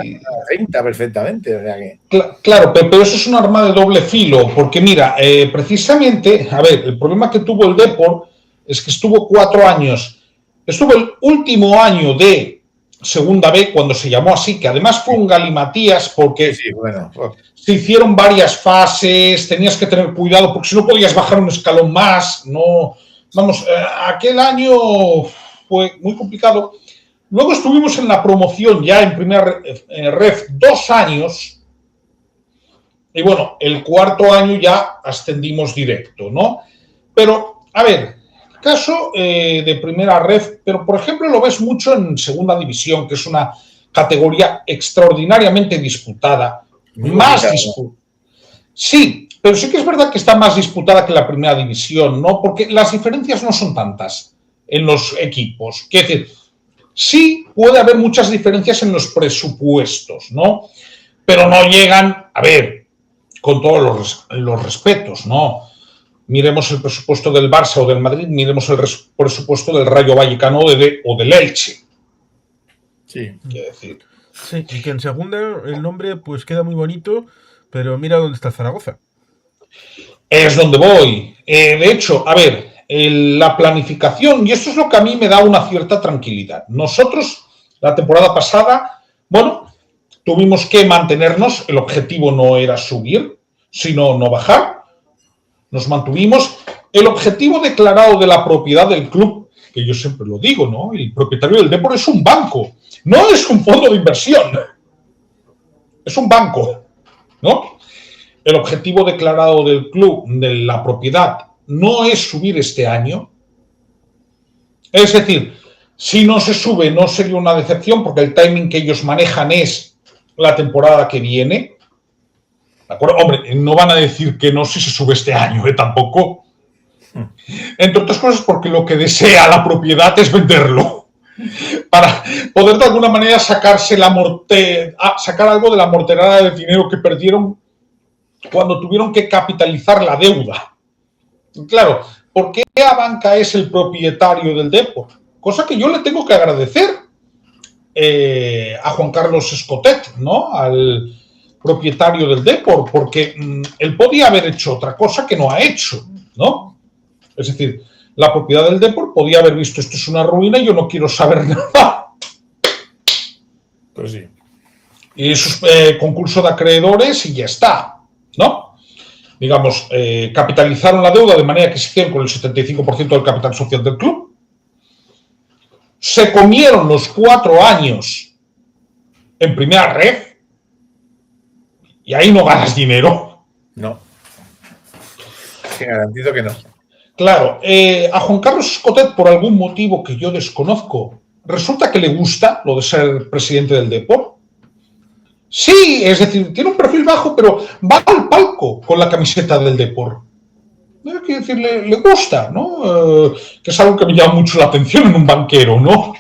30 perfectamente. O sea que... Claro, pero eso es un arma de doble filo, porque mira, precisamente, a ver, el problema que tuvo el Depor es que estuvo 4 años. Estuvo el último año de Segunda B, cuando se llamó así, que además fue un galimatías porque se hicieron varias fases, tenías que tener cuidado porque si no podías bajar un escalón más, no, vamos, aquel año fue muy complicado. Luego estuvimos en la promoción ya en primera ref 2 años y bueno, el 4º año ya ascendimos directo, ¿no? Pero, a ver, caso de primera ref, pero por ejemplo lo ves mucho en segunda división, que es una categoría extraordinariamente disputada, más disputada. Sí, pero sí que es verdad que está más disputada que la primera división, ¿no? Porque las diferencias no son tantas en los equipos. Quiero decir, sí puede haber muchas diferencias en los presupuestos, ¿no? Pero no llegan, a ver, con todos los respetos, ¿no? Miremos el presupuesto del Barça o del Madrid, miremos el presupuesto del Rayo Vallecano o del Elche. Sí. Quiero decir. Sí, y que en segunda el nombre pues queda muy bonito, pero mira dónde está Zaragoza. Es donde voy. De hecho, a ver, la planificación, y esto es lo que a mí me da una cierta tranquilidad. Nosotros, la temporada pasada, bueno, tuvimos que mantenernos, el objetivo no era subir, sino no bajar. Nos mantuvimos. El objetivo declarado de la propiedad del club, que yo siempre lo digo, ¿no? El propietario del Depor es un banco, no es un fondo de inversión. Es un banco, ¿no? El objetivo declarado del club, de la propiedad, no es subir este año. Es decir, si no se sube, no sería una decepción, porque el timing que ellos manejan es la temporada que viene. ¿De acuerdo? Hombre, no van a decir que no si se sube este año, tampoco. Entre otras cosas porque lo que desea la propiedad es venderlo. Para poder de alguna manera sacar algo de la morterada de dinero que perdieron cuando tuvieron que capitalizar la deuda. Claro, ¿por qué Abanca es el propietario del Depor? Cosa que yo le tengo que agradecer a Juan Carlos Escotet, ¿no? Al propietario del Depor, porque él podía haber hecho otra cosa que no ha hecho, ¿no? Es decir, la propiedad del Depor podía haber visto esto es una ruina y yo no quiero saber nada. Pues sí. Y sus concurso de acreedores y ya está, ¿no? Digamos, capitalizaron la deuda de manera que se hicieron con el 75% del capital social del club. Se comieron los 4 años en primera red y ahí no ganas dinero. No. Te garantizo que no. Claro, a Juan Carlos Escotet, por algún motivo que yo desconozco, resulta que le gusta lo de ser presidente del Depor. Sí, es decir, tiene un perfil bajo, pero va al palco con la camiseta del Depor. Hay que decir, le gusta, ¿no? Que es algo que me llama mucho la atención en un banquero, ¿no?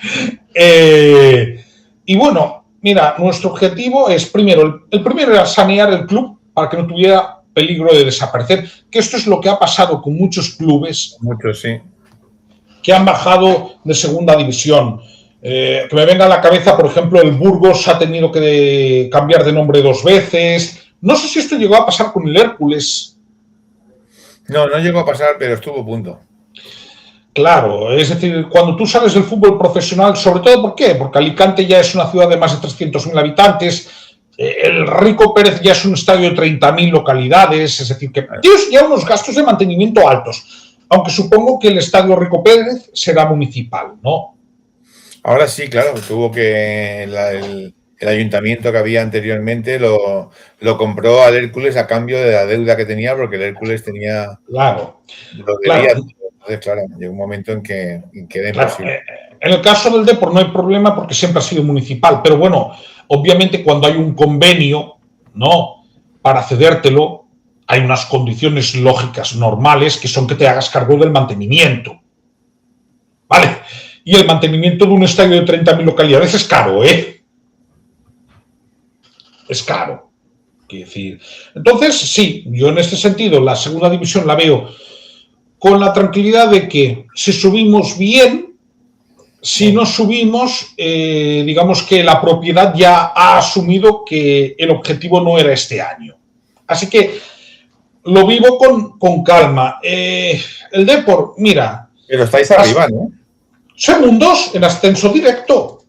Y bueno, mira, nuestro objetivo es, primero, el primero era sanear el club para que no tuviera peligro de desaparecer, que esto es lo que ha pasado con muchos clubes. Muchos, sí. Que han bajado de segunda división. Que me venga a la cabeza, por ejemplo, el Burgos ha tenido que cambiar de nombre 2 veces. No sé si esto llegó a pasar con el Hércules. No, no llegó a pasar, pero estuvo a punto. Claro, es decir, cuando tú sales del fútbol profesional, sobre todo, ¿por qué? Porque Alicante ya es una ciudad de más de 300.000 habitantes, el Rico Pérez ya es un estadio de 30.000 localidades, es decir, que tienes ya unos gastos de mantenimiento altos, aunque supongo que el estadio Rico Pérez será municipal, ¿no? Ahora sí, claro, tuvo que el ayuntamiento que había anteriormente lo compró al Hércules a cambio de la deuda que tenía, porque el Hércules tenía... Claro. Lo debía. Claro. Entonces, claro, llegó un momento en que era imposible. En el caso del Depor no hay problema porque siempre ha sido municipal, pero bueno, obviamente cuando hay un convenio, ¿no? Para cedértelo, hay unas condiciones lógicas normales que son que te hagas cargo del mantenimiento. ¿Vale? Y el mantenimiento de un estadio de 30.000 localidades es caro, ¿eh? Es caro. Quiero decir. Entonces, sí, yo en este sentido la segunda división la veo con la tranquilidad de que si subimos bien, si no subimos, digamos que la propiedad ya ha asumido que el objetivo no era este año. Así que lo vivo con calma. El Depor, mira... Pero estáis arriba, ¿no? Segundos en ascenso directo.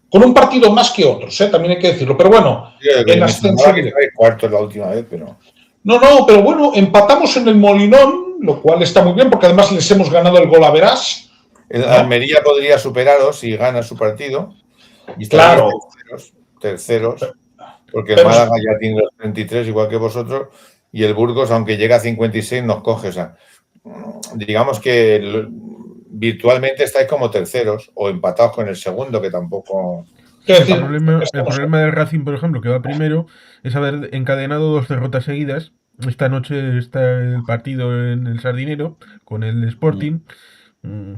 Con un partido más que otros, también hay que decirlo. Pero bueno, en ascenso directo. Cuartos la última vez, pero... No, pero bueno, empatamos en el Molinón, lo cual está muy bien, porque además les hemos ganado el gol a verás. El Almería podría superaros si gana su partido. Y claro. Terceros, porque el Málaga ya tiene los 33, igual que vosotros, y el Burgos, aunque llega a 56, nos coge. O sea, digamos que virtualmente estáis como terceros o empatados con el segundo, que tampoco... El problema del Racing, por ejemplo, que va primero, es haber encadenado 2 derrotas seguidas. Esta noche está el partido en el Sardinero con el Sporting.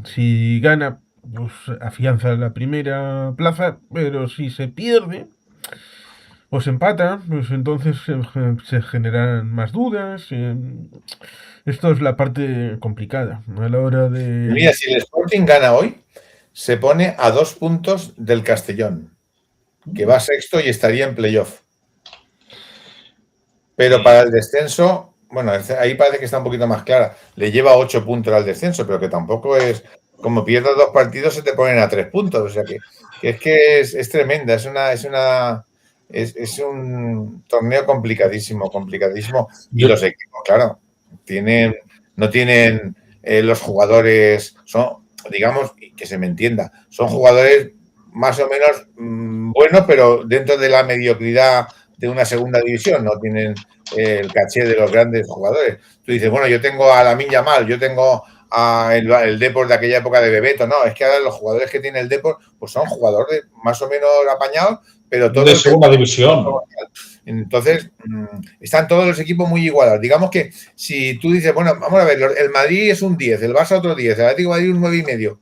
Si gana, pues afianza la primera plaza, pero si se pierde o se empata, pues entonces se generan más dudas. Esto es la parte complicada a la hora de... Mira, si el Sporting gana hoy, se pone a 2 puntos del Castellón, que va sexto y estaría en playoff. Pero para el descenso, bueno, ahí parece que está un poquito más clara. Le lleva 8 puntos al descenso, pero que tampoco es... Como pierdas 2 partidos, se te ponen a 3 puntos. O sea que es tremenda. Es un torneo complicadísimo. Y los equipos, claro, no tienen los jugadores, digamos, que se me entienda, son jugadores más o menos buenos, pero dentro de la mediocridad de una segunda división, no tienen el caché de los grandes jugadores. Tú dices, bueno, yo tengo a Lamine Yamal, yo tengo a el Depor de aquella época de Bebeto. No, es que ahora los jugadores que tiene el Depor pues son jugadores más o menos apañados, pero todos de segunda división. Entonces, están todos los equipos muy igualados. Digamos que si tú dices, bueno, vamos a ver, el Madrid es un 10, el Barça otro 10, el Atlético de Madrid un 9,5.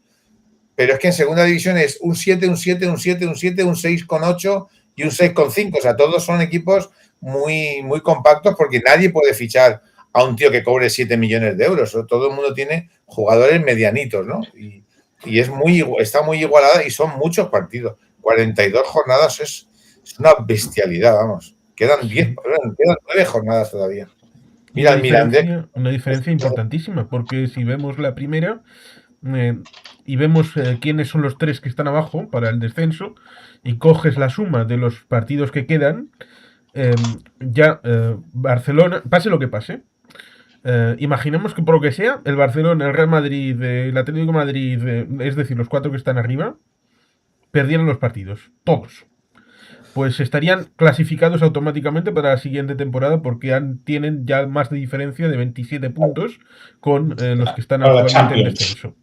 Pero es que en segunda división es un 7, un 7, un 7, un 7, un 6,8 y un 6,5. O sea, todos son equipos muy, muy compactos porque nadie puede fichar a un tío que cobre 7 millones de euros. Todo el mundo tiene jugadores medianitos, ¿no? Y está muy igualada y son muchos partidos. 42 jornadas es una bestialidad, vamos. Quedan 9 jornadas todavía. Mira, una diferencia importantísima, porque si vemos la primera y vemos quiénes son los 3 que están abajo para el descenso y coges la suma de los partidos que quedan, Barcelona, pase lo que pase, imaginemos que por lo que sea, el Barcelona, el Real Madrid, el Atlético de Madrid, es decir, los 4 que están arriba, perdieran los partidos, todos. Pues estarían clasificados automáticamente para la siguiente temporada porque tienen ya más de diferencia de 27 puntos con los que están actualmente en descenso.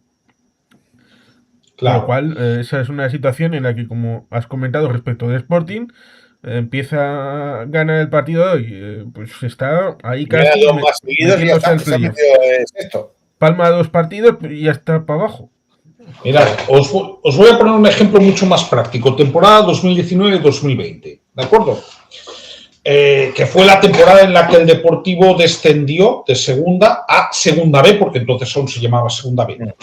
Claro. Con lo cual, esa es una situación en la que, como has comentado respecto del Sporting, empieza a ganar el partido de hoy, pues está ahí casi metiéndose al playoff. Palma 2 partidos y ya está para abajo. Mirad, os voy a poner un ejemplo mucho más práctico. Temporada 2019-2020, ¿de acuerdo? Que fue la temporada en la que el Deportivo descendió de segunda a segunda B, porque entonces aún se llamaba segunda B.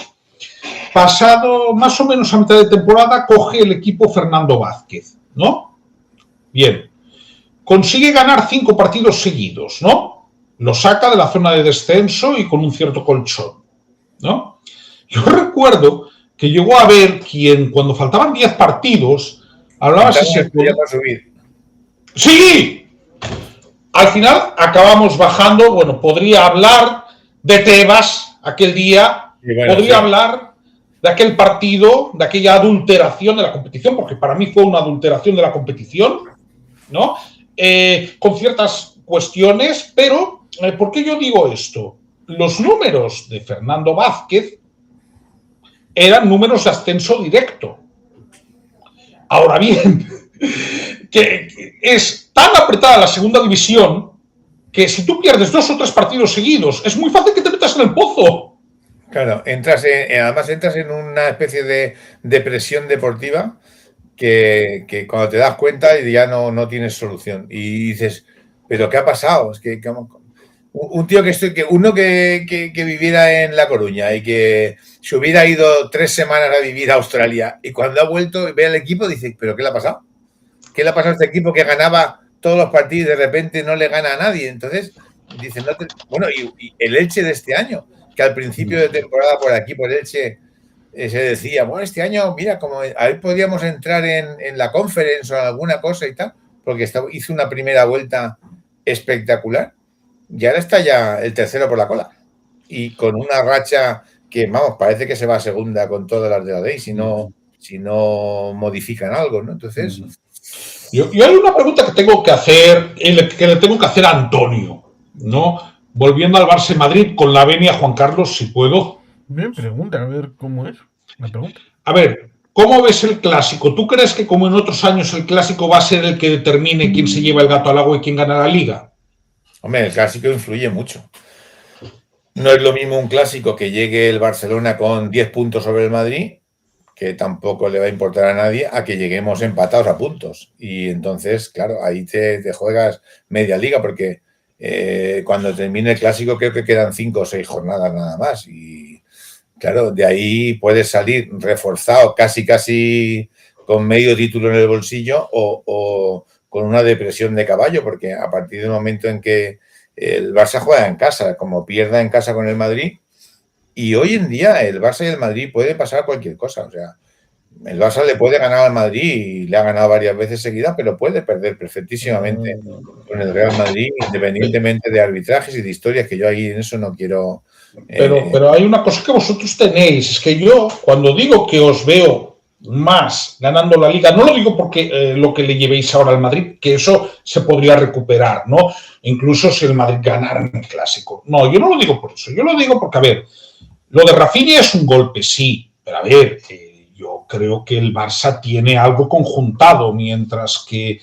Pasado más o menos a mitad de temporada, coge el equipo Fernando Vázquez, ¿no? Bien. Consigue ganar 5 partidos seguidos, ¿no? Lo saca de la zona de descenso y con un cierto colchón, ¿no? Yo recuerdo que llegó a ver quien, cuando faltaban 10 partidos, hablaba así. ¡Sí! Al final acabamos bajando. Bueno, podría hablar de Tebas aquel día, podría hablar de aquel partido, de aquella adulteración de la competición, porque para mí fue una adulteración de la competición, ¿no? Con ciertas cuestiones, pero ¿por qué yo digo esto? Los números de Fernando Vázquez eran números de ascenso directo. Ahora bien, que es tan apretada la segunda división que si tú pierdes 2 o 3 partidos seguidos, es muy fácil que te metas en el pozo. Claro, además entras en una especie de depresión deportiva que cuando te das cuenta ya no tienes solución. Y dices, ¿pero qué ha pasado? Es que un tío que viviera en La Coruña y que se hubiera ido 3 semanas a vivir a Australia y cuando ha vuelto y ve al equipo dice, ¿pero qué le ha pasado? ¿Qué le ha pasado a este equipo que ganaba todos los partidos y de repente no le gana a nadie? Entonces, dicen, y el Elche de este año, que al principio de temporada por aquí, por Elche, se decía, bueno, este año, mira, como ahí podríamos entrar en la Conference o en alguna cosa y tal, porque hizo una primera vuelta espectacular. Y ahora está ya el tercero por la cola. Y con una racha que, vamos, parece que se va a segunda con todas las de la ley, si no modifican algo, ¿no? Entonces... Yo hay una pregunta que tengo que hacer, que le tengo que hacer a Antonio, ¿no? Volviendo al Barça Madrid con la venia Juan Carlos, si puedo. Bien, pregunta, a ver cómo es la pregunta. A ver, ¿cómo ves el clásico? ¿Tú crees que como en otros años el clásico va a ser el que determine quién se lleva el gato al agua y quién gana la liga? Hombre, el clásico influye mucho. No es lo mismo un clásico que llegue el Barcelona con 10 puntos sobre el Madrid, que tampoco le va a importar a nadie, a que lleguemos empatados a puntos. Y entonces, claro, ahí te juegas media liga, porque cuando termine el clásico creo que quedan 5 o 6 jornadas nada más. Y claro, de ahí puedes salir reforzado casi con medio título en el bolsillo o con una depresión de caballo, porque a partir del momento en que el Barça juega en casa, como pierda en casa con el Madrid, y hoy en día el Barça y el Madrid puede pasar cualquier cosa. O sea, el Barça le puede ganar al Madrid y le ha ganado varias veces seguidas, pero puede perder perfectísimamente con el Real Madrid, independientemente de arbitrajes y de historias, que yo ahí en eso no quiero... Pero hay una cosa que vosotros tenéis, es que yo cuando digo que os veo más ganando la liga, no lo digo porque lo que le llevéis ahora al Madrid, que eso se podría recuperar, ¿no? Incluso si el Madrid ganara en el clásico. No, yo no lo digo por eso, yo lo digo porque, a ver, lo de Rafinha es un golpe, sí, pero a ver, yo creo que el Barça tiene algo conjuntado, mientras que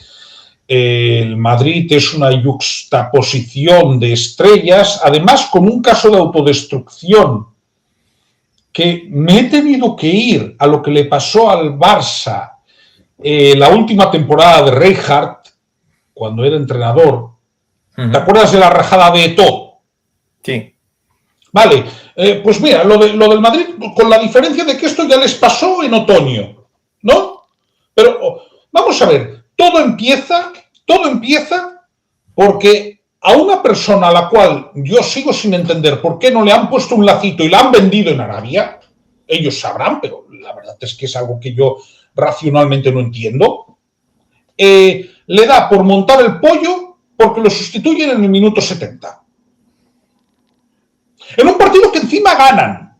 el Madrid es una yuxtaposición de estrellas, además con un caso de autodestrucción, que me he tenido que ir a lo que le pasó al Barça la última temporada de Rijkaard, cuando era entrenador, ¿te acuerdas de la rajada de Eto'o? Sí. Vale, pues mira, lo del Madrid, con la diferencia de que esto ya les pasó en otoño, ¿no? Pero vamos a ver, todo empieza porque a una persona a la cual yo sigo sin entender por qué no le han puesto un lacito y la han vendido en Arabia, ellos sabrán, pero la verdad es que es algo que yo racionalmente no entiendo, le da por montar el pollo porque lo sustituyen en el minuto 70. En un partido que encima ganan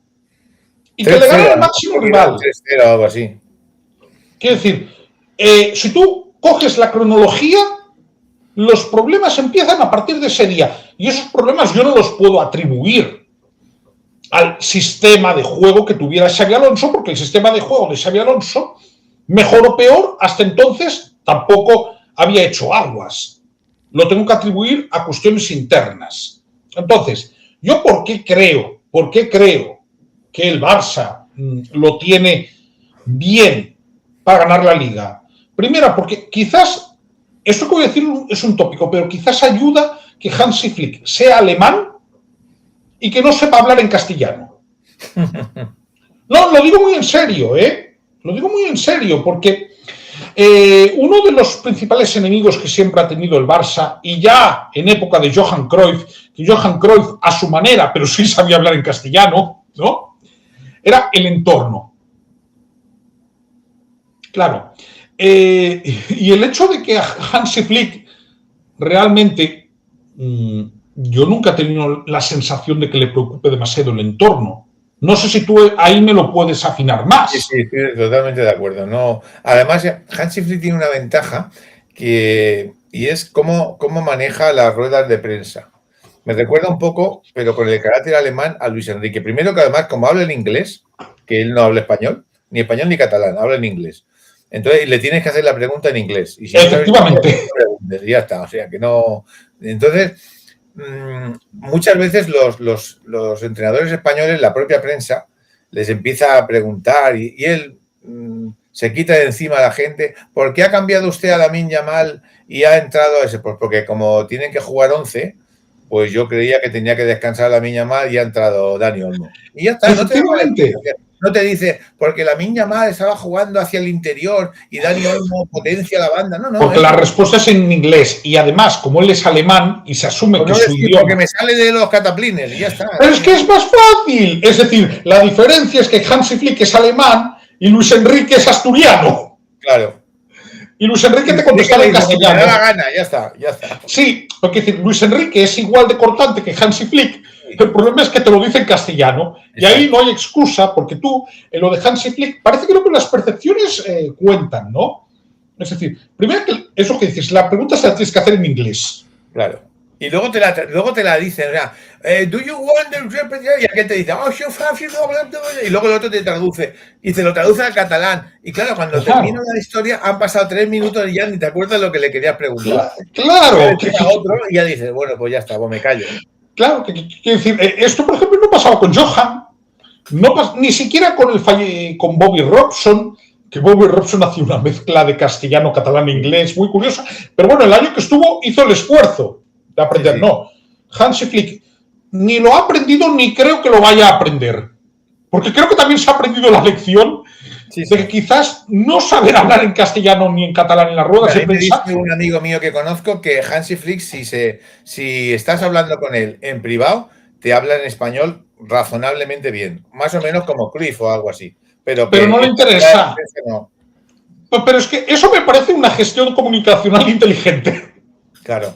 y que le ganan al máximo rival. 3-0 o algo así. Quiero decir, si tú coges la cronología, los problemas empiezan a partir de ese día. Y esos problemas yo no los puedo atribuir al sistema de juego que tuviera Xabi Alonso, porque el sistema de juego de Xabi Alonso, mejor o peor, hasta entonces tampoco había hecho aguas. Lo tengo que atribuir a cuestiones internas. Entonces, ¿yo por qué creo que el Barça lo tiene bien para ganar la Liga? Primero, porque quizás, esto que voy a decir es un tópico, pero quizás ayuda que Hansi Flick sea alemán y que no sepa hablar en castellano. No, lo digo muy en serio, ¿eh? Lo digo muy en serio, porque uno de los principales enemigos que siempre ha tenido el Barça, y ya en época de Johan Cruyff, que Johan Cruyff a su manera, pero sí sabía hablar en castellano, ¿no? Era el entorno. Claro. Y el hecho de que a Hansi Flick realmente yo nunca he tenido la sensación de que le preocupe demasiado el entorno. No sé si tú ahí me lo puedes afinar más. Sí, estoy totalmente de acuerdo. No, además, Hansi Flick tiene una ventaja y es cómo maneja las ruedas de prensa. Me recuerda un poco, pero con el carácter alemán, a Luis Enrique. Primero que además, como habla en inglés, que él no habla español ni catalán, habla en inglés. Entonces le tienes que hacer la pregunta en inglés. Y si efectivamente. No, ya está, o sea que no. Entonces, muchas veces los entrenadores españoles, la propia prensa, les empieza a preguntar y él se quita de encima a la gente. ¿Por qué ha cambiado usted a Lamine Yamal y ha entrado a ese? Pues porque como tienen que jugar 11, pues yo creía que tenía que descansar Lamine Yamal y ha entrado Dani Olmo. Y ya está, no te dice, porque Lamine Yamal estaba jugando hacia el interior y Dani Olmo potencia la banda. No, porque la respuesta es en inglés y además, como él es alemán y se asume pues que su idioma... Porque me sale de los cataplines y ya está. Pero es que es más fácil. Es decir, la diferencia es que Hansi Flick es alemán y Luis Enrique es asturiano. Claro. Y Luis Enrique te contestaba en castellano. Me da la gana, ya está. Sí, porque decir, Luis Enrique es igual de cortante que Hansi Flick. El problema es que te lo dice en castellano y ahí no hay excusa porque tú, en lo de Hansi Flick, parece que no, pero las percepciones cuentan, ¿no? Es decir, primero que eso que dices, la pregunta se la tienes que hacer en inglés. Claro. Y luego te la dicen, o sea, do you want the y aquel te dice, y luego el otro te traduce y te lo traduce al catalán. Y claro, cuando termina la historia han pasado 3 minutos y ya ni te acuerdas lo que le querías preguntar. Claro. Otro y ya dices, bueno, pues ya está, pues me callo. Claro, quiero decir, esto por ejemplo no pasaba con Johan, ni siquiera con Bobby Robson, que Bobby Robson hacía una mezcla de castellano, catalán e inglés muy curiosa, pero bueno, el año que estuvo hizo el esfuerzo de aprender. Sí. No, Hansi Flick ni lo ha aprendido ni creo que lo vaya a aprender, porque creo que también se ha aprendido la lección de que quizás no saber hablar en castellano ni en catalán en las ruedas de prensa. Me dice un amigo mío que conozco que Hansi Flick, si estás hablando con él en privado, te habla en español razonablemente bien, más o menos como Cruyff o algo así. Pero no le interesa. No. Pero es que eso me parece una gestión comunicacional inteligente. Claro.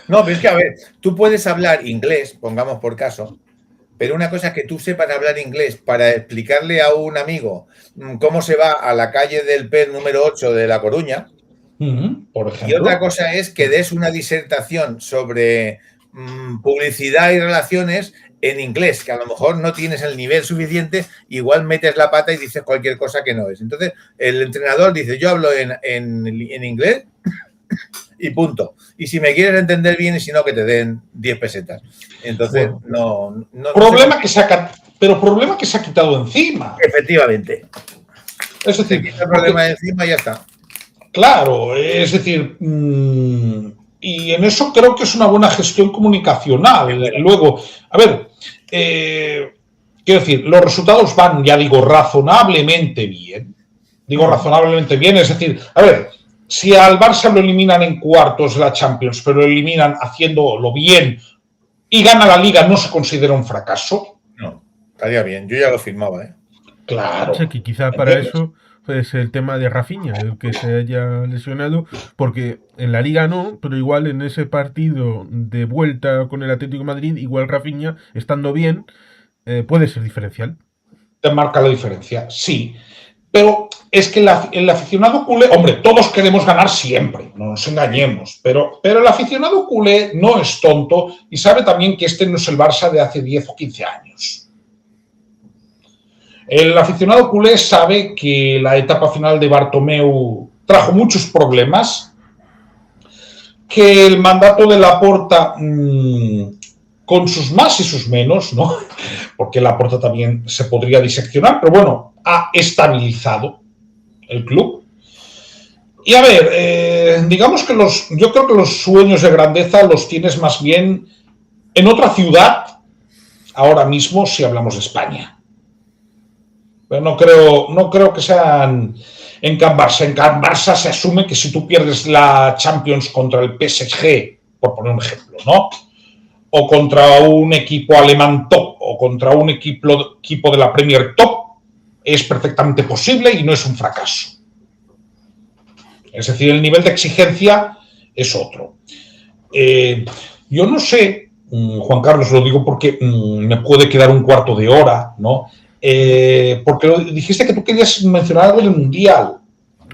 No, pero es que, a ver, tú puedes hablar inglés, pongamos por caso, pero una cosa es que tú sepas hablar inglés para explicarle a un amigo cómo se va a la calle del PER número 8 de La Coruña, por ejemplo. Y otra cosa es que des una disertación sobre publicidad y relaciones en inglés, que a lo mejor no tienes el nivel suficiente, igual metes la pata y dices cualquier cosa que no es. Entonces, el entrenador dice, yo hablo en inglés y punto. Y si me quieres entender bien y si no, que te den 10 pesetas. Entonces, bueno, problema que se ha quitado encima. Efectivamente. Es decir, se quita el problema de encima y ya está. Claro, es decir, y en eso creo que es una buena gestión comunicacional. Luego, a ver, quiero decir, los resultados van, ya digo, razonablemente bien. Digo razonablemente bien, es decir, a ver, si al Barça lo eliminan en cuartos de la Champions, pero lo eliminan haciéndolo bien y gana la Liga, ¿no se considera un fracaso? No, estaría bien. Yo ya lo firmaba, ¿eh? Claro. O sea, que quizá para ¿Entiendes? eso es el tema de Rafinha, el que se haya lesionado, porque en la Liga no, pero igual en ese partido de vuelta con el Atlético de Madrid, igual Rafinha, estando bien, puede ser diferencial. Te marca la diferencia, sí. Pero es que el aficionado culé, hombre, todos queremos ganar siempre, no nos engañemos, pero el aficionado culé no es tonto y sabe también que este no es el Barça de hace 10 o 15 años. El aficionado culé sabe que la etapa final de Bartomeu trajo muchos problemas, que el mandato de Laporta, con sus más y sus menos, ¿no? Porque Laporta también se podría diseccionar, pero bueno, ha estabilizado el club. Y a ver, digamos que yo creo que los sueños de grandeza los tienes más bien en otra ciudad, ahora mismo, si hablamos de España. Pero no creo que sean en Can Barça. En Can Barça se asume que si tú pierdes la Champions contra el PSG, por poner un ejemplo, ¿no? O contra un equipo alemán top, o contra un equipo de la Premier top, es perfectamente posible y no es un fracaso. Es decir, el nivel de exigencia es otro. Yo no sé, Juan Carlos, lo digo porque me puede quedar un cuarto de hora, ¿no? Porque dijiste que tú querías mencionar algo del Mundial.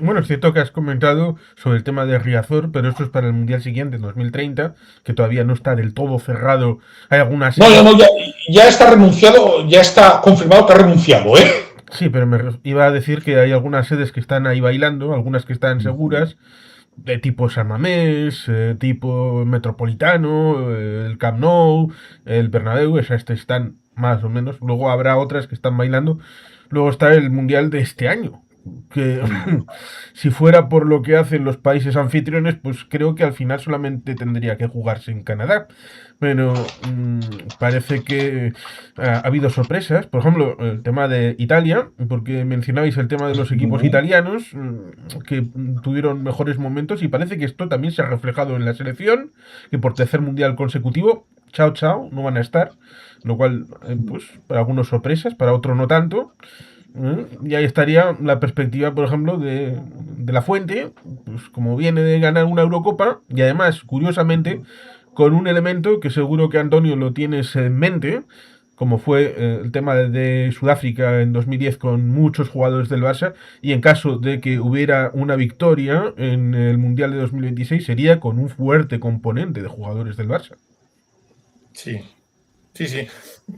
Bueno, es cierto que has comentado sobre el tema de Riazor, pero esto es para el Mundial siguiente, en 2030, que todavía no está del todo cerrado. Hay algunas... No, ya está renunciado, ya está confirmado que ha renunciado, ¿eh? Sí, pero iba a decir que hay algunas sedes que están ahí bailando, algunas que están seguras, de tipo San Mamés, tipo Metropolitano, el Camp Nou, el Bernabéu, esas están más o menos. Luego habrá otras que están bailando. Luego está el Mundial de este año, que si fuera por lo que hacen los países anfitriones, pues creo que al final solamente tendría que jugarse en Canadá. Pero parece que ha habido sorpresas. Por ejemplo, el tema de Italia, porque mencionabais el tema de los equipos italianos que tuvieron mejores momentos y parece que esto también se ha reflejado en la selección, que por tercer mundial consecutivo, chao, no van a estar. Lo cual, pues, para algunos sorpresas, para otros no tanto. Y ahí estaría la perspectiva, por ejemplo, de La Fuente, pues como viene de ganar una Eurocopa, y además, curiosamente, con un elemento que seguro que Antonio lo tienes en mente, como fue el tema de Sudáfrica en 2010 con muchos jugadores del Barça, y en caso de que hubiera una victoria en el Mundial de 2026 sería con un fuerte componente de jugadores del Barça. Sí.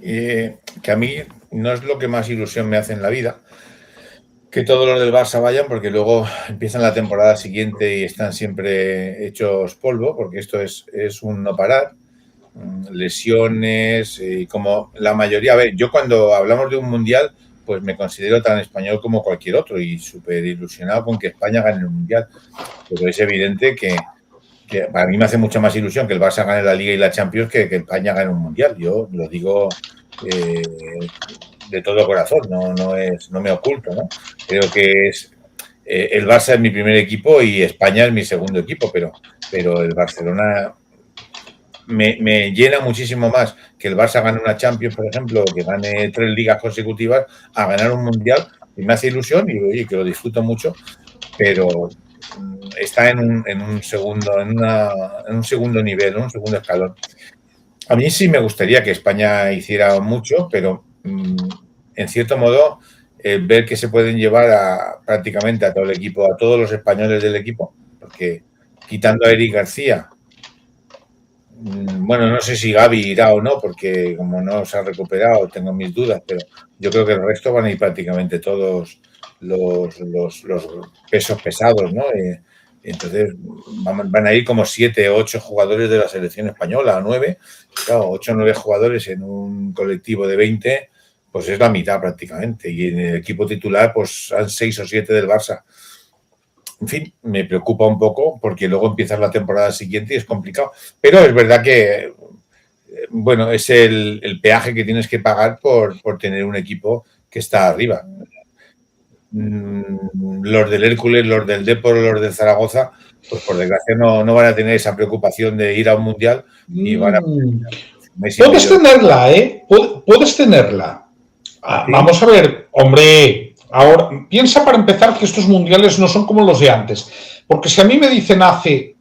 Que a mí no es lo que más ilusión me hace en la vida, que todos los del Barça vayan, porque luego empiezan la temporada siguiente y están siempre hechos polvo, porque esto es un no parar, lesiones, y como la mayoría. A ver, yo cuando hablamos de un mundial, pues me considero tan español como cualquier otro y súper ilusionado con que España gane el mundial, pero es evidente que para mí me hace mucha más ilusión que el Barça gane la Liga y la Champions que España gane un mundial. Yo lo digo de todo corazón, no me oculto, ¿no? Creo que el Barça es mi primer equipo y España es mi segundo equipo, pero el Barcelona me llena muchísimo más que el Barça gane una Champions, por ejemplo, que gane 3 ligas consecutivas, a ganar un mundial, y me hace ilusión y oye, que lo disfruto mucho, pero está en un segundo nivel, ¿no? Un segundo escalón. A mí sí me gustaría que España hiciera mucho, pero en cierto modo ver que se pueden llevar prácticamente a todo el equipo, a todos los españoles del equipo, porque quitando a Eric García, bueno, no sé si Gavi irá o no, porque como no se ha recuperado, tengo mis dudas, pero yo creo que el resto van a ir prácticamente todos los pesos pesados, ¿no? Entonces van a ir como 7 o 8 jugadores de la selección española, 9. Claro, 8 o 9 jugadores en un colectivo de 20, pues es la mitad prácticamente. Y en el equipo titular, pues han 6 o 7 del Barça. en fin, me preocupa un poco porque luego empiezas la temporada siguiente y es complicado. Pero es verdad que, bueno, es el peaje que tienes que pagar por tener un equipo que está arriba. Los del Hércules, los del Depor, los del Zaragoza, pues por desgracia no van a tener esa preocupación de ir a un mundial y van a... Puedes tenerla, ¿eh? Puedes tenerla. ¿Sí? Vamos a ver, hombre, ahora piensa para empezar que estos mundiales no son como los de antes. Porque si a mí me dicen hace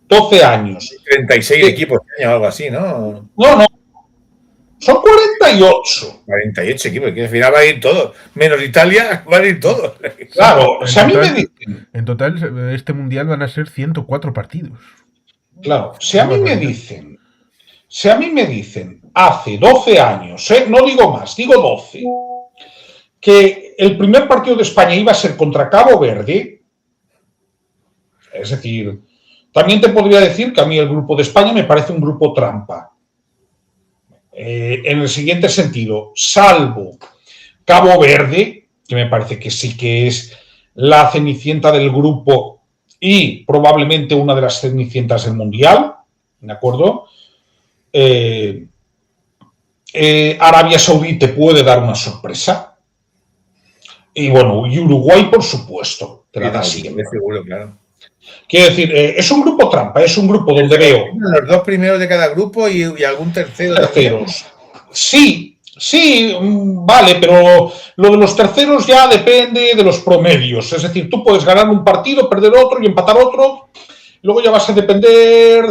12 años... 36 equipos de año, algo así, ¿no? No, son 48. 48 equipos, que al final va a ir todos. Menos Italia, van a ir todos. Claro, si a mí me dicen... En total, este mundial van a ser 104 partidos. Claro, si a mí me dicen hace 12 años, no digo más, digo 12, que el primer partido de España iba a ser contra Cabo Verde, es decir, también te podría decir que a mí el grupo de España me parece un grupo trampa. En el siguiente sentido, salvo Cabo Verde, que me parece que sí que es la cenicienta del grupo y probablemente una de las cenicientas del Mundial, ¿de acuerdo? Arabia Saudí te puede dar una sorpresa. Y bueno, y Uruguay, por supuesto, te la da siempre. Seguro, claro. Quiero decir, es un grupo trampa, es un grupo donde veo... Los dos primeros de cada grupo y algún tercero. Terceros. Sí, vale, pero lo de los terceros ya depende de los promedios. Es decir, tú puedes ganar un partido, perder otro y empatar otro, y luego ya vas a depender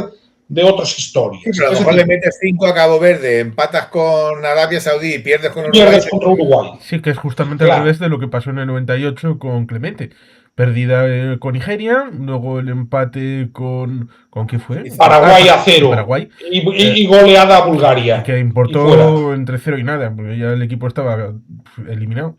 de otras historias. Sí, pero a lo mejor le metes 5 a Cabo Verde, empatas con Arabia Saudí y pierdes con Uruguay. Pierdes contra Uruguay. Sí, que es justamente al revés de lo que pasó en el 98 con Clemente. Perdida con Nigeria, luego el empate con ¿qué fue? Paraguay a 0. Paraguay. Y goleada a Bulgaria. Que importó entre 0 y nada, porque ya el equipo estaba eliminado.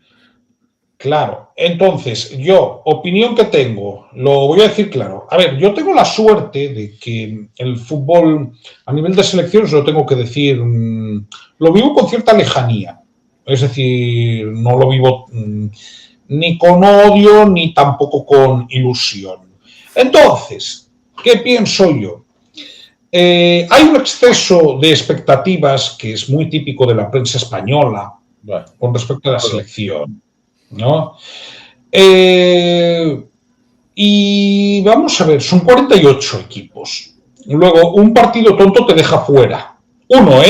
Claro, entonces yo, opinión que tengo, lo voy a decir claro. A ver, yo tengo la suerte de que el fútbol a nivel de selecciones, lo tengo que decir, lo vivo con cierta lejanía. Es decir, no lo vivo ni con odio ni tampoco con ilusión. Entonces, ¿qué pienso yo? Hay un exceso de expectativas que es muy típico de la prensa española con respecto a la selección, ¿no? Y vamos a ver, son 48 equipos. Luego, un partido tonto te deja fuera. Uno,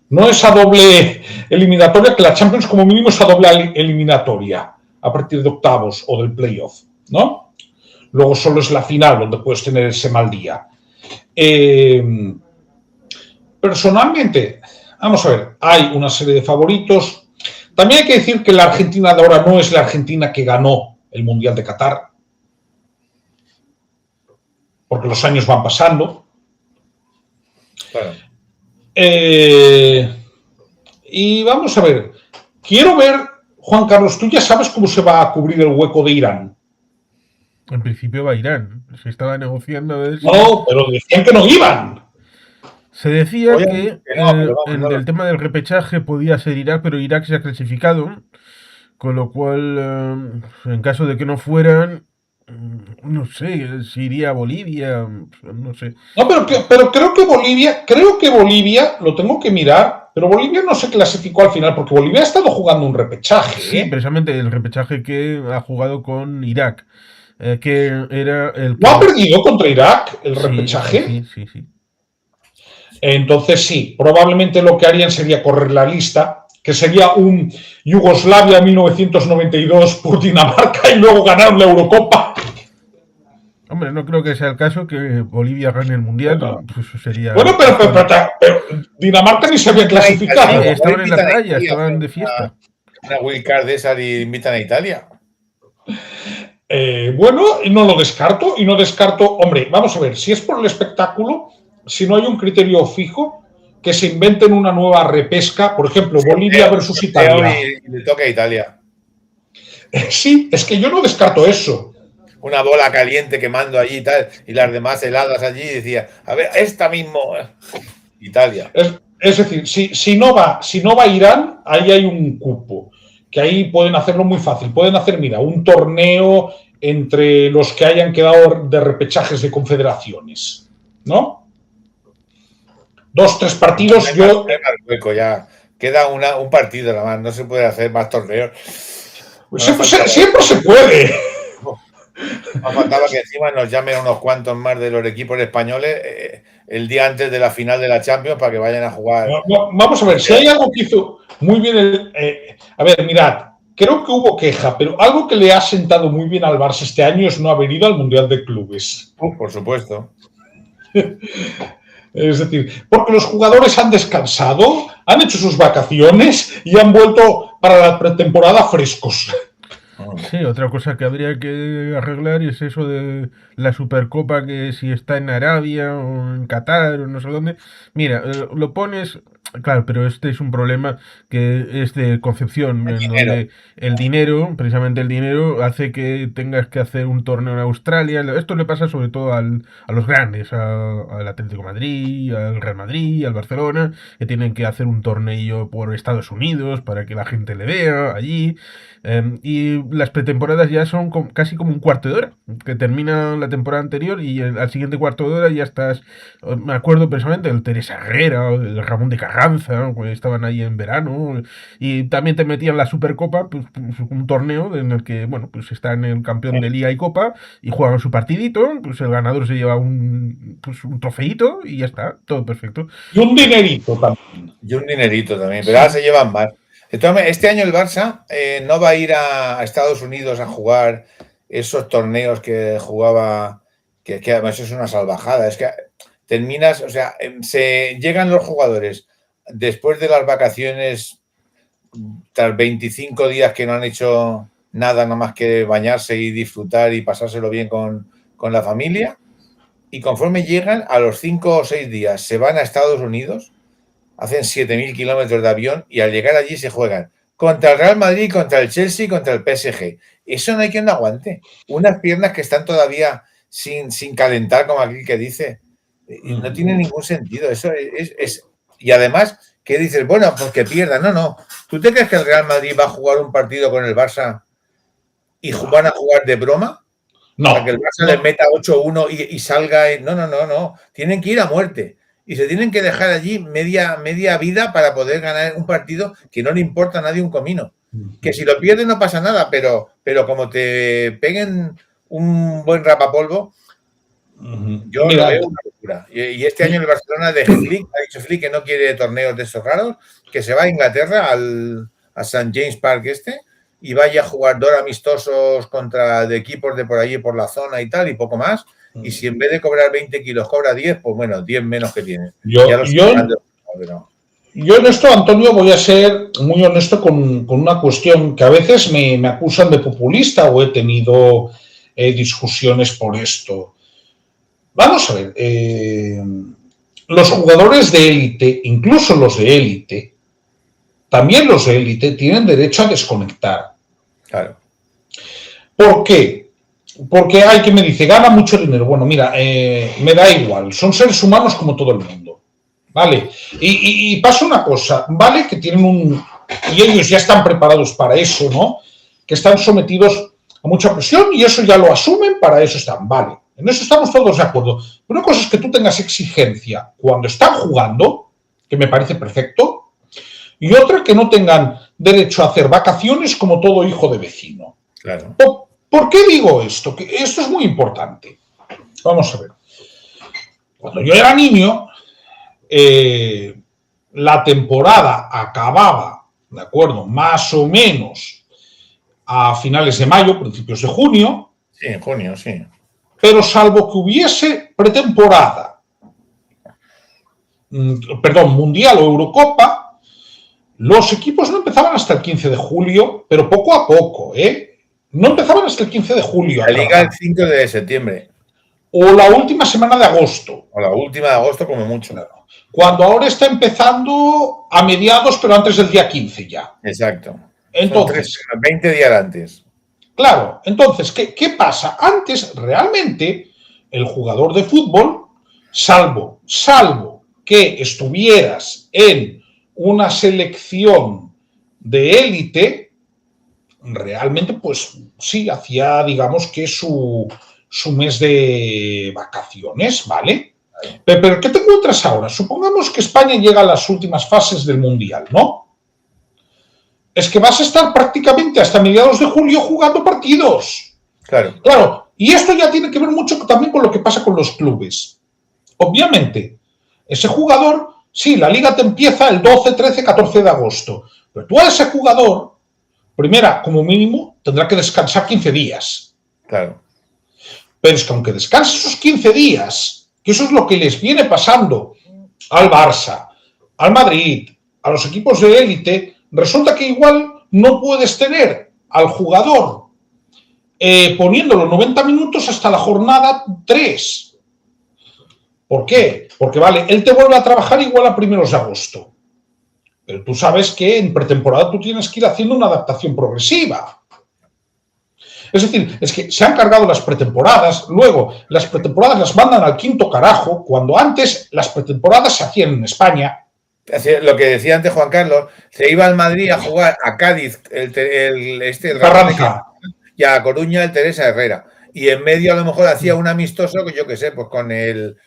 no es a doble eliminatoria, que la Champions como mínimo es a doble eliminatoria a partir de octavos o del playoff, ¿no? Luego solo es la final donde puedes tener ese mal día. Personalmente, vamos a ver, hay una serie de favoritos. También hay que decir que la Argentina de ahora no es la Argentina que ganó el Mundial de Qatar, porque los años van pasando. Claro. Y vamos a ver, quiero ver, Juan Carlos, ¿tú ya sabes cómo se va a cubrir el hueco de Irán? En principio va Irán. Se estaba negociando de eso. No, pero decían que no iban. Se decía que en el tema del repechaje podía ser Irak, pero Irak se ha clasificado. Con lo cual, en caso de que no fueran, no sé, si iría a Bolivia, no sé. No, pero creo que Bolivia, lo tengo que mirar, pero Bolivia no se clasificó al final, porque Bolivia ha estado jugando un repechaje. Sí, precisamente el repechaje que ha jugado con Irak. Que era el... ¿No ha perdido contra Irak el repechaje? Sí. Entonces sí, probablemente lo que harían sería correr la lista, que sería un Yugoslavia 1992 por Dinamarca y luego ganar la Eurocopa. Hombre, no creo que sea el caso que Bolivia gane el Mundial. Pues sería... Bueno, pero Dinamarca ni se había clasificado. Sí, estaban en la playa, estaban de fiesta. Una wildcard de esas y invitan a Italia. Bueno, no lo descarto y no descarto, hombre, vamos a ver, si es por el espectáculo, si no hay un criterio fijo, que se inventen una nueva repesca, por ejemplo, Bolivia versus Italia. Y le toca a Italia. Sí, es que yo no descarto eso. Una bola caliente quemando allí y tal, y las demás heladas allí, y decía, a ver, esta mismo, Italia. Es decir, si no va Irán, ahí hay un cupo. que ahí pueden hacerlo muy fácil. Pueden hacer, mira, un torneo entre los que hayan quedado de repechajes de confederaciones, ¿no? 2, 3 partidos. Ya queda un partido nada más, no se puede hacer más torneos. Pues siempre se puede. Nos faltaba que encima nos llamen unos cuantos más de los equipos españoles el día antes de la final de la Champions para que vayan a jugar. Vamos a ver, si hay algo que hizo muy bien a ver, mirad, creo que hubo queja, pero algo que le ha sentado muy bien al Barça este año es no haber ido al Mundial de Clubes. Por supuesto. Es decir, porque los jugadores han descansado, han hecho sus vacaciones y han vuelto para la pretemporada frescos. Sí, otra cosa que habría que arreglar es eso de la Supercopa, que si está en Arabia o en Qatar o no sé dónde. Mira, lo pones, claro, pero este es un problema que es de concepción, en donde el dinero, precisamente el dinero, hace que tengas que hacer un torneo en Australia. Esto le pasa sobre todo a los grandes, al Atlético de Madrid, al Real Madrid, al Barcelona, que tienen que hacer un torneo por Estados Unidos para que la gente le vea allí. Y las pretemporadas ya son casi como un cuarto de hora, que termina la temporada anterior y al siguiente cuarto de hora ya estás. Me acuerdo personalmente del Teresa Herrera, el Ramón de Carranza, que estaban ahí en verano, y también te metían la Supercopa, pues, un torneo en el que, bueno, pues están el campeón de Liga y Copa y juegan su partidito, pues el ganador se lleva un trofeíto y ya está, todo perfecto. Y un dinerito también. Pero ahora se llevan más. Este año el Barça no va a ir a Estados Unidos a jugar esos torneos que jugaba, que además es una salvajada. Es que terminas, o sea, llegan los jugadores después de las vacaciones, tras 25 días que no han hecho nada más que bañarse y disfrutar y pasárselo bien con la familia, y conforme llegan a los 5 o 6 días se van a Estados Unidos, hacen 7.000 kilómetros de avión y al llegar allí se juegan contra el Real Madrid, contra el Chelsea, contra el PSG. Eso no hay quien lo aguante. Unas piernas que están todavía sin calentar, como aquí que dice. No tiene ningún sentido. Eso es. Y además, ¿qué dices? Bueno, pues que pierdan. No. ¿Tú te crees que el Real Madrid va a jugar un partido con el Barça y van a jugar de broma? No. Para que el Barça les meta 8-1 y salga. No. Tienen que ir a muerte. Y se tienen que dejar allí media vida para poder ganar un partido que no le importa a nadie un comino. Que si lo pierden no pasa nada, pero como te peguen un buen rapapolvo, yo lo veo una locura. Y este año el Barcelona de Flick, ha dicho Flick que no quiere torneos de esos raros, que se va a Inglaterra a St. James Park y vaya a jugar 2 amistosos contra de equipos de por allí, por la zona y tal, y poco más. Y si en vez de cobrar 20 kilos cobra 10, pues bueno, 10 menos que tiene. Yo en esto, Antonio, voy a ser muy honesto con una cuestión que a veces me acusan de populista o he tenido discusiones por esto. Vamos a ver, los jugadores de élite, incluso los de élite, también los de élite tienen derecho a desconectar. Claro. ¿Por qué? Porque hay quien me dice, gana mucho dinero. Bueno, mira, me da igual, son seres humanos como todo el mundo, ¿vale? Y pasa una cosa, ¿vale? Que tienen y ellos ya están preparados para eso, ¿no? Que están sometidos a mucha presión y eso ya lo asumen, para eso están, ¿vale? En eso estamos todos de acuerdo. Pero una cosa es que tú tengas exigencia cuando están jugando, que me parece perfecto, y otra que no tengan derecho a hacer vacaciones como todo hijo de vecino. Claro. ¿Por qué digo esto? Que esto es muy importante. Vamos a ver. Cuando yo era niño, la temporada acababa, ¿de acuerdo? Más o menos a finales de mayo, principios de junio. Sí, en junio, sí. Pero salvo que hubiese pretemporada, mundial o Eurocopa, los equipos no empezaban hasta el 15 de julio, pero poco a poco, No empezaban hasta el 15 de julio. La liga el 5 de septiembre. O la última semana de agosto. O la última de agosto, como mucho. Claro. Cuando ahora está empezando a mediados, pero antes del día 15 ya. Exacto. Entonces, 20 días antes. Claro, entonces, ¿qué pasa? Antes, realmente, el jugador de fútbol, salvo que estuvieras en una selección de élite, realmente, pues sí, hacía, digamos que su mes de vacaciones, ¿vale? Pero ¿qué te encuentras ahora? Supongamos que España llega a las últimas fases del Mundial, ¿no? Es que vas a estar prácticamente hasta mediados de julio jugando partidos. Claro. Claro, y esto ya tiene que ver mucho también con lo que pasa con los clubes. Obviamente, ese jugador, sí, la liga te empieza el 12, 13, 14 de agosto, pero tú a ese jugador, primera, como mínimo, tendrá que descansar 15 días. Claro. Pero es que aunque descanse esos 15 días, que eso es lo que les viene pasando al Barça, al Madrid, a los equipos de élite, resulta que igual no puedes tener al jugador poniéndolo 90 minutos hasta la jornada 3. ¿Por qué? Porque vale, él te vuelve a trabajar igual a primeros de agosto. Pero tú sabes que en pretemporada tú tienes que ir haciendo una adaptación progresiva. Es decir, es que se han cargado las pretemporadas, luego las pretemporadas las mandan al quinto carajo, cuando antes las pretemporadas se hacían en España. Lo que decía antes Juan Carlos, se iba al Madrid a jugar a Cádiz, el Carranza. Y a Coruña el Teresa Herrera. Y en medio a lo mejor hacía un amistoso, que yo qué sé, pues con el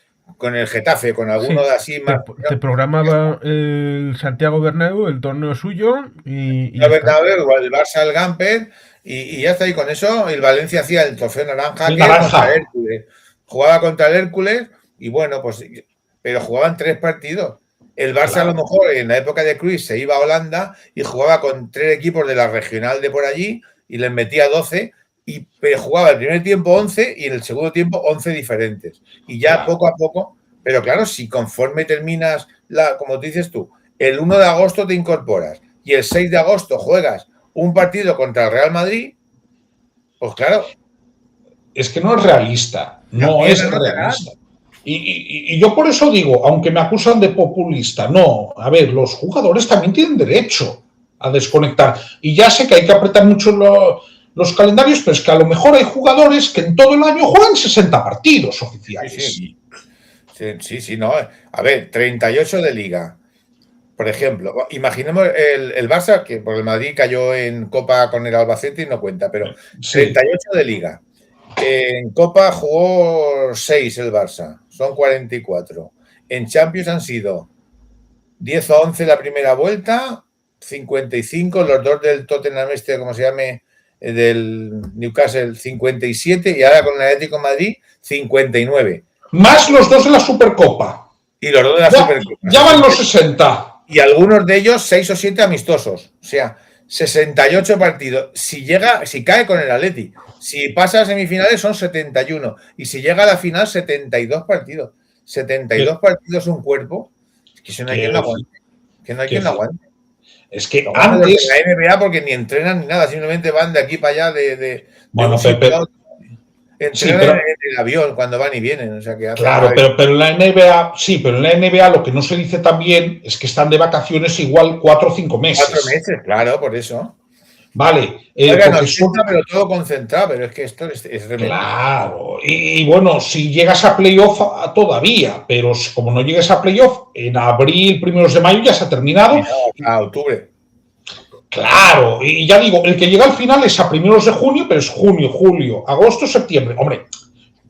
Getafe, con alguno de así más. Te programaba el Santiago Bernabéu, el torneo suyo, y el Bernabéu, el Barça, el Gamper, y ya está. Y con eso el Valencia hacía el trofeo naranja, contra el Hércules. Jugaba contra el Hércules y bueno, pues, pero jugaban 3 partidos. El Barça a lo mejor en la época de Cruyff se iba a Holanda y jugaba con 3 equipos de la regional de por allí y les metía 12, pero jugaba el primer tiempo 11 y en el segundo tiempo 11 diferentes. Y ya poco a poco, pero claro, si conforme terminas, como dices tú, el 1 de agosto te incorporas y el 6 de agosto juegas un partido contra el Real Madrid, pues claro. Es que no es realista, no es realista. Y yo por eso digo, aunque me acusan de populista, no, a ver, los jugadores también tienen derecho a desconectar. Y ya sé que hay que apretar mucho los calendarios, pero es que a lo mejor hay jugadores que en todo el año juegan 60 partidos oficiales. Sí, no. A ver, 38 de Liga. Por ejemplo, imaginemos el Barça, que por el Madrid cayó en Copa con el Albacete y no cuenta, pero 38 de Liga. En Copa jugó 6 el Barça, son 44. En Champions han sido 10 o 11 la primera vuelta, 55, los 2 del Tottenham como se llame, del Newcastle, 57, y ahora con el Atlético de Madrid, 59. Más los 2 de la Supercopa. Y los 2 de la Supercopa. Ya van los 60. Y algunos de ellos 6 o 7 amistosos. O sea, 68 partidos. Si cae con el Atleti, si pasa a semifinales son 71. Y si llega a la final, 72 partidos. 72 partidos un cuerpo. Es que eso no hay quien lo aguante. Que no hay quien lo aguante. Es que antes. La NBA, porque ni entrenan ni nada, simplemente van de aquí para allá bueno, entrenan en el avión cuando van y vienen. O sea, que claro, pero en la NBA, sí, pero en la NBA lo que no se dice también es que están de vacaciones igual 4 o 5 meses. 4 meses, claro, por eso. Vale. Pero todo concentrado, pero es que esto es tremendo. Claro, y bueno, si llegas a playoff todavía, pero como no llegues a playoff, en abril, primeros de mayo ya se ha terminado. A octubre. Claro, y ya digo, el que llega al final es a primeros de junio, pero es junio, julio, agosto, septiembre. Hombre,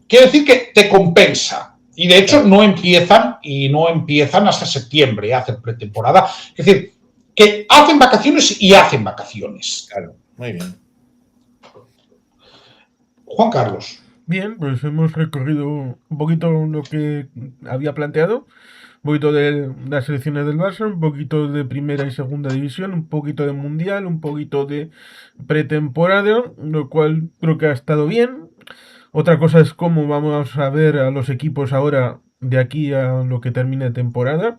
quiere decir que te compensa. Y de hecho no empiezan hasta septiembre, hacen pretemporada. Es decir, que hacen vacaciones y hacen vacaciones. Claro, muy bien. Juan Carlos. Bien, pues hemos recorrido un poquito lo que había planteado. Un poquito de las selecciones del Barça, un poquito de primera y segunda división, un poquito de mundial, un poquito de pretemporada, lo cual creo que ha estado bien. Otra cosa es cómo vamos a ver a los equipos ahora de aquí a lo que termine de temporada.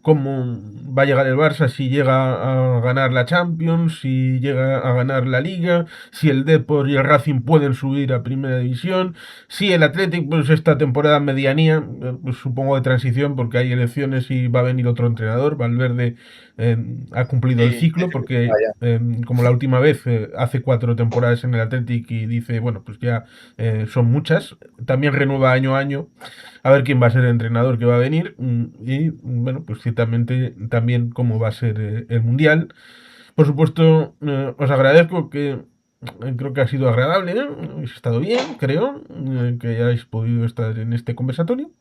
Cómo va a llegar el Barça, si llega a ganar la Champions, si llega a ganar la Liga, si el Depor y el Racing pueden subir a Primera División, si el Athletic, pues esta temporada medianía, pues supongo de transición porque hay elecciones y va a venir otro entrenador. Valverde ha cumplido el ciclo porque como la última vez hace 4 temporadas en el Athletic y dice, bueno, pues ya son muchas, también renueva año a año a ver quién va a ser el entrenador que va a venir y bueno, pues ciertamente también cómo va a ser el Mundial. Por supuesto, os agradezco que creo que ha sido agradable, ¿eh? Habéis estado bien, creo, que hayáis podido estar en este conversatorio.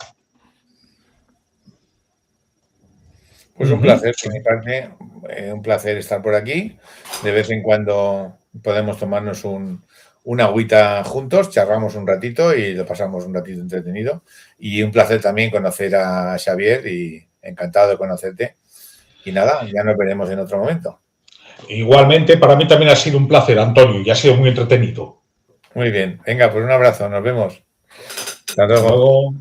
Pues un placer, por mi parte, un placer estar por aquí. De vez en cuando podemos tomarnos una agüita juntos, charlamos un ratito y lo pasamos un ratito entretenido. Y un placer también conocer a Xavier y encantado de conocerte. Y nada, ya nos veremos en otro momento. Igualmente, para mí también ha sido un placer, Antonio, y ha sido muy entretenido. Muy bien, venga, pues un abrazo, nos vemos. Hasta luego. Hasta luego.